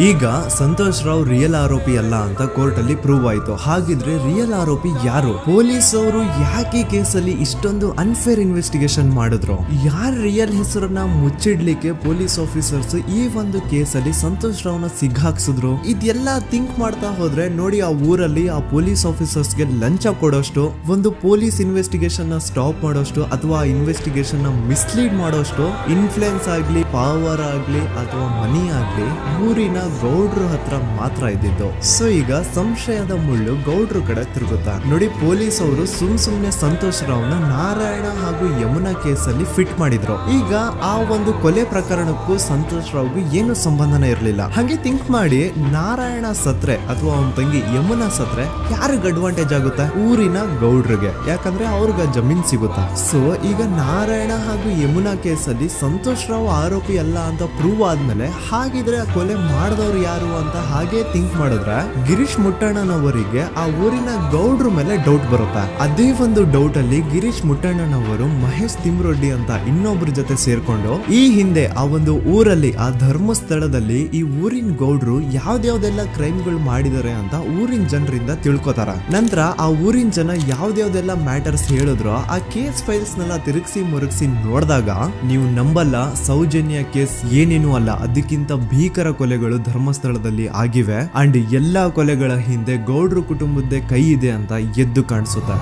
ಈಗ ಸಂತೋಷ್ ರಾವ್ ರಿಯಲ್ ಆರೋಪಿ ಅಲ್ಲ ಅಂತ ಕೋರ್ಟ್ ಅಲ್ಲಿ ಪ್ರೂವ್ ಆಯ್ತು. ಹಾಗಿದ್ರೆ ರಿಯಲ್ ಆರೋಪಿ ಯಾರು? ಪೊಲೀಸ್ ಅವರು ಯಾಕೆ ಕೇಸಲ್ಲಿ ಇಷ್ಟೊಂದು ಅನ್ಫೇರ್ ಇನ್ವೆಸ್ಟಿಗೇಷನ್ ಮಾಡಿದ್ರು? ಯಾರ ರಿಯಲ್ ಹೆಸರನ್ನ ಮುಚ್ಚಿಡ್ಲಿಕ್ಕೆ ಪೊಲೀಸ್ ಆಫೀಸರ್ಸ್ ಈ ಒಂದು ಕೇಸಲ್ಲಿ ಸಂತೋಷ್ ರಾವ್ನ ಸಿಗ್ಹಾಕ್ಸಿದ್ರು? ಇದೆಲ್ಲ ಥಿಂಕ್ ಮಾಡ್ತಾ ಹೋದ್ರೆ ನೋಡಿ, ಆ ಊರಲ್ಲಿ ಆ ಪೊಲೀಸ್ ಆಫೀಸರ್ಸ್ಗೆ ಲಂಚ ಕೊಡೋಷ್ಟು, ಒಂದು ಪೊಲೀಸ್ ಇನ್ವೆಸ್ಟಿಗೇಷನ್ ನ ಸ್ಟಾಪ್ ಮಾಡೋಷ್ಟು ಅಥವಾ ಇನ್ವೆಸ್ಟಿಗೇಷನ್ ನ ಮಿಸ್ಲೀಡ್ ಮಾಡೋಷ್ಟು ಇನ್ಫ್ಲೂಯೆನ್ಸ್ ಆಗ್ಲಿ, ಪವರ್ ಆಗ್ಲಿ ಅಥವಾ ಮನಿ ಆಗ್ಲಿ ಊರಿನ ಗೌಡ್ರ ಹತ್ರ ಮಾತ್ರ ಇದ್ದಿದ್ದು. ಸೊ ಈಗ ಸಂಶಯದ ಮುಳ್ಳು ಗೌಡ್ರ ಕಡೆ ತಿರುಗುತ್ತಾ ನೋಡಿ. ಪೊಲೀಸ್ ಅವರು ಸುಮ್ನೆ ಸಂತೋಷ್ ರಾವ್ನ ನಾರಾಯಣ ಹಾಗೂ ಯಮುನಾ ಕೇಸಲ್ಲಿ ಫಿಟ್ ಮಾಡಿದ್ರು. ಈಗ ಆ ಒಂದು ಕೊಲೆ ಪ್ರಕರಣಕ್ಕೂ ಸಂತೋಷ್ ರಾವ್ಗೂ ಏನು ಸಂಬಂಧನೇ ಇರಲಿಲ್ಲ. ಹಾಗೆ ಥಿಂಕ್ ಮಾಡಿ, ನಾರಾಯಣ ಸತ್ರೆ ಅಥವಾ ಅವನ ತಂಗಿ ಯಮುನಾ ಸತ್ರೆ ಯಾರಿಗ ಅಡ್ವಾಂಟೇಜ್ ಆಗುತ್ತೆ? ಊರಿನ ಗೌಡ್ರಿಗೆ, ಯಾಕಂದ್ರೆ ಅವ್ರಿಗೆ ಜಮೀನ್ ಸಿಗುತ್ತಾ. ಸೊ ಈಗ ನಾರಾಯಣ ಹಾಗೂ ಯಮುನಾ ಕೇಸಲ್ಲಿ ಸಂತೋಷ್ ರಾವ್ ಆರೋಪಿ ಅಲ್ಲ ಅಂತ ಪ್ರೂವ್ ಆದ್ಮೇಲೆ ಹಾಗಿದ್ರೆ ಆ ಕೊಲೆ ಮಾಡ್ದವ್ರು ಯಾರು ಅಂತ ಹಾಗೆ ಥಿಂಕ್ ಮಾಡಿದ್ರೆ ಗಿರೀಶ್ ಮುಟ್ಟಣ್ಣನವರಿಗೆ ಆ ಊರಿನ ಗೌಡ್ರ ಮೇಲೆ ಡೌಟ್ ಬರುತ್ತೆ. ಅದೇ ಒಂದು ಡೌಟ್ ಅಲ್ಲಿ ಗಿರೀಶ್ ಮುಟ್ಟಣ್ಣನವರು ಮಹೇಶ್ ತಿಮ್ರೊಡ್ಡಿ ಅಂತ ಇನ್ನೊಬ್ರ ಜೊತೆ ಸೇರ್ಕೊಂಡು ಈ ಹಿಂದೆ ಆ ಒಂದು ಊರಲ್ಲಿ ಆ ಧರ್ಮಸ್ಥಳದಲ್ಲಿ ಈ ಊರಿನ ಗೌಡ್ರು ಯಾವ್ದ್ಯಾವ್ದೆಲ್ಲ ಕ್ರೈಮ್ಗಳು ಮಾಡಿದಾರೆ ಅಂತ ಊರಿನ ಜನರಿಂದ ತಿಳ್ಕೊತಾರ. ನಂತರ ಆ ಊರಿನ ಜನ ಯಾವ್ದ್ಯಾವ್ದೆಲ್ಲ ಮ್ಯಾಟರ್ಸ್ ಹೇಳಿದ್ರು ಆ ಕೇಸ್ ಫೈಲ್ಸ್ ನೆಲ್ಲ ತಿರುಗಿಸಿ ಮುರುಗಿಸಿ ನೋಡಿದಾಗ ನೀವು ನಂಬಲ್ಲ, ಸೌಜನ್ಯ ಕೇಸ್ ಏನೇನು ಅಲ್ಲ, ಅದಕ್ಕಿಂತ ಭೀಕರ ಕೊಲೆಗಳು ಧರ್ಮಸ್ಥಳದಲ್ಲಿ ಆಗಿವೆ ಅಂಡ್ ಎಲ್ಲಾ ಕೊಲೆಗಳ ಹಿಂದೆ ಗೌಡ್ರು ಕುಟುಂಬದ್ದೇ ಕೈ ಇದೆ ಅಂತ ಎದ್ದು ಕಾಣಿಸುತ್ತೆ.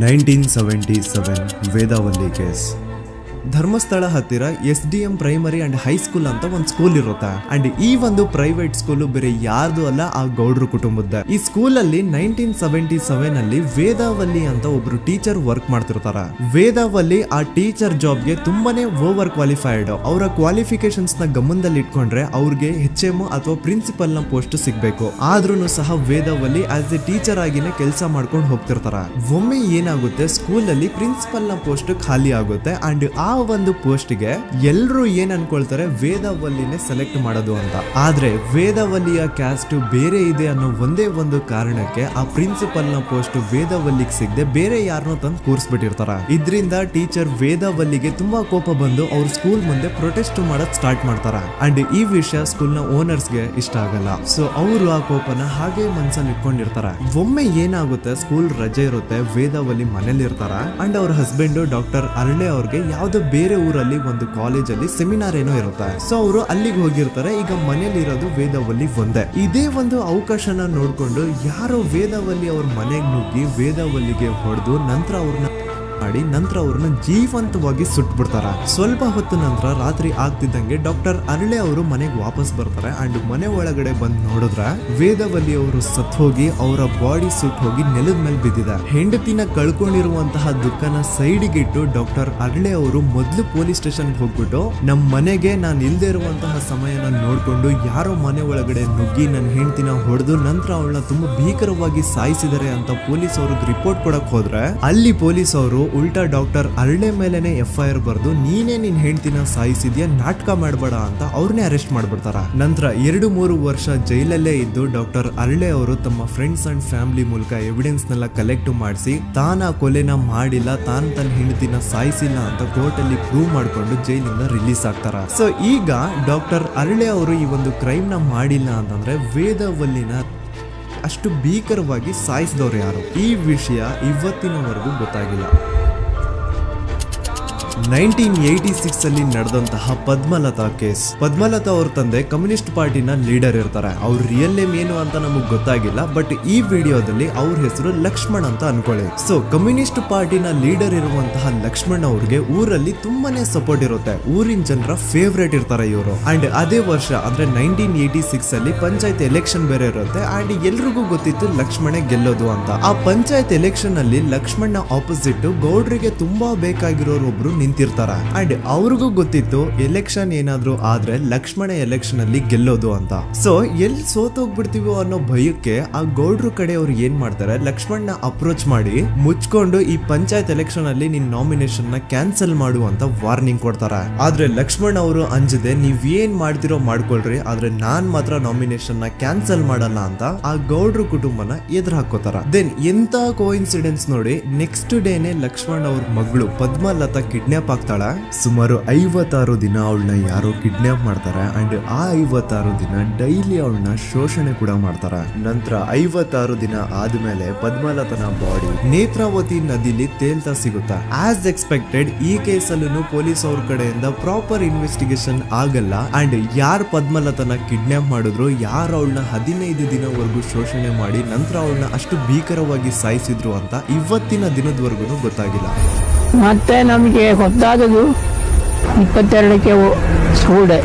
1977 ವೇದಾವಲ್ಲಿ ಕೇಸ್. ಧರ್ಮಸ್ಥಳ ಹತ್ತಿರ SDM ಪ್ರೈಮರಿ ಅಂಡ್ ಹೈಸ್ಕೂಲ್ ಅಂತ ಒಂದು ಸ್ಕೂಲ್ ಇರುತ್ತೆ ಅಂಡ್ ಈ ಒಂದು ಪ್ರೈವೇಟ್ ಸ್ಕೂಲ್ ಬೇರೆ ಯಾರ್ದು ಅಲ್ಲ, ಆ ಗೌಡ್ರ ಕುಟುಂಬದ. ಈ ಸ್ಕೂಲ್ ಅಲ್ಲಿ 1977 ಅಲ್ಲಿ ವೇದಾವಲ್ಲಿ ಅಂತ ಒಬ್ರು ಟೀಚರ್ ವರ್ಕ್ ಮಾಡ್ತಿರ್ತಾರ. ವೇದಾವಲ್ಲಿ ಆ ಟೀಚರ್ ಜಾಬ್ಗೆ ತುಂಬಾನೇ ಓವರ್ ಕ್ವಾಲಿಫೈಡ್. ಅವರ ಕ್ವಾಲಿಫಿಕೇಶನ್ಸ್ ನ ಗಮನದಲ್ಲಿ ಇಟ್ಕೊಂಡ್ರೆ ಅವ್ರಿಗೆ HM ಅಥವಾ ಪ್ರಿನ್ಸಿಪಲ್ ನ ಪೋಸ್ಟ್ ಸಿಗ್ಬೇಕು. ಆದ್ರೂ ಸಹ ವೇದಾವಲ್ಲಿ ಆಸ್ ಎ ಟೀಚರ್ ಆಗಿನೇ ಕೆಲಸ ಮಾಡ್ಕೊಂಡು ಹೋಗ್ತಿರ್ತಾರ. ಒಮ್ಮೆ ಏನಾಗುತ್ತೆ, ಸ್ಕೂಲ್ ಅಲ್ಲಿ ಪ್ರಿನ್ಸಿಪಲ್ ನ ಪೋಸ್ಟ್ ಖಾಲಿ ಆಗುತ್ತೆ ಅಂಡ್ ಆ ಒಂದು ಪೋಸ್ಟ್ ಗೆ ಎಲ್ರು ಏನ್ ಅನ್ಕೊಳ್ತಾರೆ, ವೇದಾವಲ್ಲಿನೇ ಸೆಲೆಕ್ಟ್ ಮಾಡೋದು ಅಂತ. ಆದ್ರೆ ವೇದಾವಲ್ಲಿಯ ಕ್ಯಾಸ್ಟ್ ಬೇರೆ ಇದೆ ಅನ್ನೋ ಒಂದೇ ಒಂದು ಕಾರಣಕ್ಕೆ ಆ ಪ್ರಿನ್ಸಿಪಲ್ ನ ಪೋಸ್ಟ್ ವೇದಾವಲ್ಲಿಗೆ ಸಿಗದೆ ಬೇರೆ ಯಾರನ್ನೋ ತಂದು ಕೂರಿಸ್ಬಿಟ್ಟಿರ್ತಾರ. ಇದರಿಂದ ಟೀಚರ್ ವೇದಾವಲ್ಲಿಗೆ ತುಂಬಾ ಕೋಪ ಬಂದು ಅವ್ರ ಸ್ಕೂಲ್ ಮುಂದೆ ಪ್ರೊಟೆಸ್ಟ್ ಮಾಡೋದ್ ಸ್ಟಾರ್ಟ್ ಮಾಡ್ತಾರ ಅಂಡ್ ಈ ವಿಷಯ ಸ್ಕೂಲ್ ನ ಓನರ್ಸ್ ಗೆ ಇಷ್ಟ ಆಗಲ್ಲ. ಸೊ ಅವರು ಆ ಕೋಪನ ಹಾಗೆ ಮನ್ಸಲ್ಲಿ ಇಟ್ಕೊಂಡಿರ್ತಾರ. ಒಮ್ಮೆ ಏನಾಗುತ್ತೆ, ಸ್ಕೂಲ್ ರಜೆ ಇರುತ್ತೆ, ವೇದಾವಲ್ಲಿ ಮನೇಲಿ ಇರ್ತಾರ ಅಂಡ್ ಅವ್ರ ಹಸ್ಬೆಂಡ್ ಡಾಕ್ಟರ್ ಅರಳೆ ಅವ್ರಿಗೆ ಯಾವ್ದೋ ಬೇರೆ ಊರಲ್ಲಿ ಒಂದು ಕಾಲೇಜ್ ಅಲ್ಲಿ ಸೆಮಿನಾರ್ ಏನೋ ಇರುತ್ತೆ. ಸೊ ಅವರು ಅಲ್ಲಿಗೆ ಹೋಗಿರ್ತಾರೆ. ಈಗ ಮನೇಲಿ ಇರೋದು ವೇದಾವಲ್ಲಿ ಒಂದೇ. ಇದೇ ಒಂದು ಅವಕಾಶನ ನೋಡ್ಕೊಂಡು ಯಾರೋ ವೇದಾವಲ್ಲಿ ಅವ್ರ ಮನೆಗೆ ನುಗ್ಗಿ ವೇದಾವಲ್ಲಿಗೆ ಹೊಡೆದು ನಂತರ ಅವ್ರನ್ನ ಜೀವಂತವಾಗಿ ಸುಟ್ಬಿಡ್ತಾರ. ಸ್ವಲ್ಪ ಹೊತ್ತು ನಂತರ ರಾತ್ರಿ ಆಗ್ತಿದ್ದಂಗೆ ಡಾಕ್ಟರ್ ಅರಳೆ ಅವರು ಮನೆಗೆ ವಾಪಸ್ ಬರ್ತಾರೆ ಅಂಡ್ ಮನೆ ಒಳಗಡೆ ಬಂದ್ ನೋಡಿದ್ರೆ ವೇದಾವಲ್ಲಿ ಅವರು ಸತ್ ಹೋಗಿ ಅವರ ಬಾಡಿ ಸುಟ್ ಹೋಗಿ ನೆಲದ ಮೇಲೆ ಬಿದ್ದಿದೆ. ಹೆಂಡತಿನ ಕಳ್ಕೊಂಡಿರುವಂತಹ ದುಃಖನ ಸೈಡಿಗೆ ಇಟ್ಟು ಡಾಕ್ಟರ್ ಅರಳೆ ಅವರು ಮೊದ್ಲು ಪೊಲೀಸ್ ಸ್ಟೇಷನ್ ಹೋಗ್ಬಿಟ್ಟು ನಮ್ ಮನೆಗೆ ನಾನು ಇಲ್ದೇ ಇರುವಂತಹ ಸಮಯನ ನೋಡ್ಕೊಂಡು ಯಾರೋ ಮನೆ ಒಳಗಡೆ ನುಗ್ಗಿ ನನ್ನ ಹೆಂಡತಿನ ಹೊಡೆದು ನಂತರ ಅವಳನ್ನ ತುಂಬಾ ಭೀಕರವಾಗಿ ಸಾಯಿಸಿದರೆ ಅಂತ ಪೊಲೀಸ್ ಅವ್ರಿಗೆ ರಿಪೋರ್ಟ್ ಕೊಡಕ್ ಹೋದ್ರೆ ಅಲ್ಲಿ ಪೊಲೀಸ್ ಅವರು ಉಲ್ಟಾ ಡಾಕ್ಟರ್ ಅರಳೆ ಮೇಲೆನೆ FIR ಬರ್ದು ನೀನೇ ನಿನ್ ಹೆಂಡತಿನ ಸಾಯಿಸಿದ್ಯಾ, ನಾಟಕ ಮಾಡಬೇಡ ಅಂತ ಅವ್ರನ್ನೇ ಅರೆಸ್ಟ್ ಮಾಡ್ಬಿಡ್ತಾರ. ನಂತರ 2-3 ವರ್ಷ ಜೈಲಲ್ಲೇ ಇದ್ದು ಡಾಕ್ಟರ್ ಅರಳೆ ಅವರು ತಮ್ಮ ಫ್ರೆಂಡ್ಸ್ ಅಂಡ್ ಫ್ಯಾಮಿಲಿ ಮೂಲಕ ಎವಿಡೆನ್ಸ್ ನೆಲ್ಲ ಕಲೆಕ್ಟ್ ಮಾಡಿಸಿ ತಾನ ಕೊಲೆನ ಮಾಡಿಲ್ಲ, ತಾನ್ ತನ್ನ ಹೆಂಡತಿನ ಸಾಯಿಸಿಲ್ಲ ಅಂತ ಕೋರ್ಟ್ ಅಲ್ಲಿ ಪ್ರೂವ್ ಮಾಡ್ಕೊಂಡು ಜೈಲಿಂದ ರಿಲೀಸ್ ಆಗ್ತಾರ. ಸೊ ಈಗ ಡಾಕ್ಟರ್ ಅರಳೆ ಅವರು ಈ ಒಂದು ಕ್ರೈಮ್ ನ ಮಾಡಿಲ್ಲ ಅಂತಂದ್ರೆ ವೇದಾವಲ್ಲಿನ ಅಷ್ಟು ಭೀಕರವಾಗಿ ಸಾಯಿಸಿದವ್ರು ಯಾರು, ಈ ವಿಷಯ ಇವತ್ತಿನವರೆಗೂ ಗೊತ್ತಾಗಿಲ್ಲ. 1986 ಅಲ್ಲಿ ನಡೆದಂತಹ ಪದ್ಮಲತಾ ಕೇಸ್. ಪದ್ಮಲತಾ ಅವ್ರ ತಂದೆ ಕಮ್ಯುನಿಸ್ಟ್ ಪಾರ್ಟಿನ ಲೀಡರ್ ಇರ್ತಾರೆ. ಅವ್ರ ರಿಯಲ್ ನೇಮ್ ಏನು ಅಂತ ನಮಗ್ ಗೊತ್ತಾಗಿಲ್ಲ, ಬಟ್ ಈ ವಿಡಿಯೋದಲ್ಲಿ ಅವ್ರ ಹೆಸರು ಲಕ್ಷ್ಮಣ್ ಅಂತ ಅನ್ಕೊಳ್ಳಿ. ಸೊ ಕಮ್ಯುನಿಸ್ಟ್ ಪಾರ್ಟಿನ ಲೀಡರ್ ಇರುವಂತಹ ಲಕ್ಷ್ಮಣ್ ಅವ್ರಿಗೆ ಊರಲ್ಲಿ ತುಂಬಾನೇ ಸಪೋರ್ಟ್ ಇರುತ್ತೆ, ಊರಿನ ಜನರ ಫೇವ್ರೇಟ್ ಇರ್ತಾರೆ ಇವರು. ಅಂಡ್ ಅದೇ ವರ್ಷ ಅಂದ್ರೆ 1986 ಅಲ್ಲಿ ಪಂಚಾಯತ್ ಎಲೆಕ್ಷನ್ ಬೇರೆ ಇರುತ್ತೆ ಅಂಡ್ ಎಲ್ರಿಗೂ ಗೊತ್ತಿತ್ತು ಲಕ್ಷ್ಮಣೆ ಗೆಲ್ಲೋದು ಅಂತ. ಆ ಪಂಚಾಯತ್ ಎಲೆಕ್ಷನ್ ಅಲ್ಲಿ ಲಕ್ಷ್ಮಣ್ಣ ಆಪೋಸಿಟ್ ಗೌಡ್ರಿಗೆ ತುಂಬಾ ಬೇಕಾಗಿರೋರು ಒಬ್ರು ನಿಂತಿರ್ತಾರ ಅಂಡ್ ಅವ್ರಿಗೂ ಗೊತ್ತಿತ್ತು ಎಲೆಕ್ಷನ್ ಏನಾದ್ರು ಆದ್ರೆ ಲಕ್ಷ್ಮಣ ಎಲೆಕ್ಷನ್ ಅಲ್ಲಿ ಗೆಲ್ಲೋದು ಅಂತ. ಸೊ ಎಲ್ಲಿ ಸೋತೋಗ್ಬಿಡ್ತೀವೋ ಅನ್ನೋ ಭಯಕ್ಕೆ ಆ ಗೌಡ್ರು ಕಡೆ ಅವ್ರು ಏನ್ ಮಾಡ್ತಾರೆ, ಲಕ್ಷ್ಮಣ್ಣ ಅಪ್ರೋಚ್ ಮಾಡಿ ಮುಚ್ಕೊಂಡು ಈ ಪಂಚಾಯತ್ ಎಲೆಕ್ಷನ್ ಅಲ್ಲಿ ನಿನ್ ನಾಮಿನೇಷನ್ ನ ಕ್ಯಾನ್ಸಲ್ ಮಾಡು ಅಂತ ವಾರ್ನಿಂಗ್ ಕೊಡ್ತಾರೆ. ಆದ್ರೆ ಲಕ್ಷ್ಮಣ್ ಅವರು ಅಂಜದೆ ನೀವ್ ಏನ್ ಮಾಡ್ತಿರೋ ಮಾಡ್ಕೊಳ್ರಿ, ಆದ್ರೆ ನಾನ್ ಮಾತ್ರ ನಾಮಿನೇಷನ್ ನ ಕ್ಯಾನ್ಸಲ್ ಮಾಡಲ್ಲ ಅಂತ ಆ ಗೌಡ್ರು ಕುಟುಂಬನ ಎದುರು ಹಾಕೋತಾರ. ದೆನ್ ಎಂತ ಕೋಇನ್ಸಿಡೆನ್ಸ್ ನೋಡಿ, ನೆಕ್ಸ್ಟ್ ಡೇನೆ ಲಕ್ಷ್ಮಣ್ ಅವ್ರ ಮಗಳು ಪದ್ಮಲತಾ ಕಿಡ್ನಾಪ್ ಆಗ್ತಾಳ. ಸುಮಾರು 56 ದಿನ ಅವಳನ್ನ ಯಾರೋ ಕಿಡ್ನಾಪ್ ಮಾಡ್ತಾರೆ ಅಂಡ್ ಆ 56 ದಿನ ಡೈಲಿ ಅವಳನ್ನ ಶೋಷಣೆ ಕೂಡ ಮಾಡ್ತಾರ. ನಂತರ 56 ದಿನ ಆದ್ಮೇಲೆ ಪದ್ಮಲತನ ಬಾಡಿ ನೇತ್ರಾವತಿ ನದಿಲಿ ತೇಲ್ತಾ ಸಿಗುತ್ತಾ. ಆಸ್ ಎಕ್ಸ್ಪೆಕ್ಟೆಡ್ ಈ ಕೇಸಲ್ಲೂ ಪೊಲೀಸ್ ಅವ್ರ ಕಡೆಯಿಂದ ಪ್ರಾಪರ್ ಇನ್ವೆಸ್ಟಿಗೇಷನ್ ಆಗಲ್ಲ ಅಂಡ್ ಯಾರ್ ಪದ್ಮಲತನ ಕಿಡ್ನಾಪ್ ಮಾಡಿದ್ರು, ಯಾರು ಅವಳನ್ನ 15 ದಿನವರೆಗೂ ಶೋಷಣೆ ಮಾಡಿ ನಂತರ ಅವಳನ್ನ ಅಷ್ಟು ಭೀಕರವಾಗಿ ಸಾಯಿಸಿದ್ರು ಅಂತ ಇವತ್ತಿನ ದಿನದವರೆಗೂ ಗೊತ್ತಾಗಿಲ್ಲ. ಮತ್ತೆ ನಮಗೆ ಗೊತ್ತಾದದು 22ಕ್ಕೆ ಸ್ಕೂಲ್ ಡೇ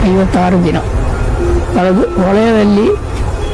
56 ದಿನ ಕಳೆದು ಹೊಳೆಯಲ್ಲಿ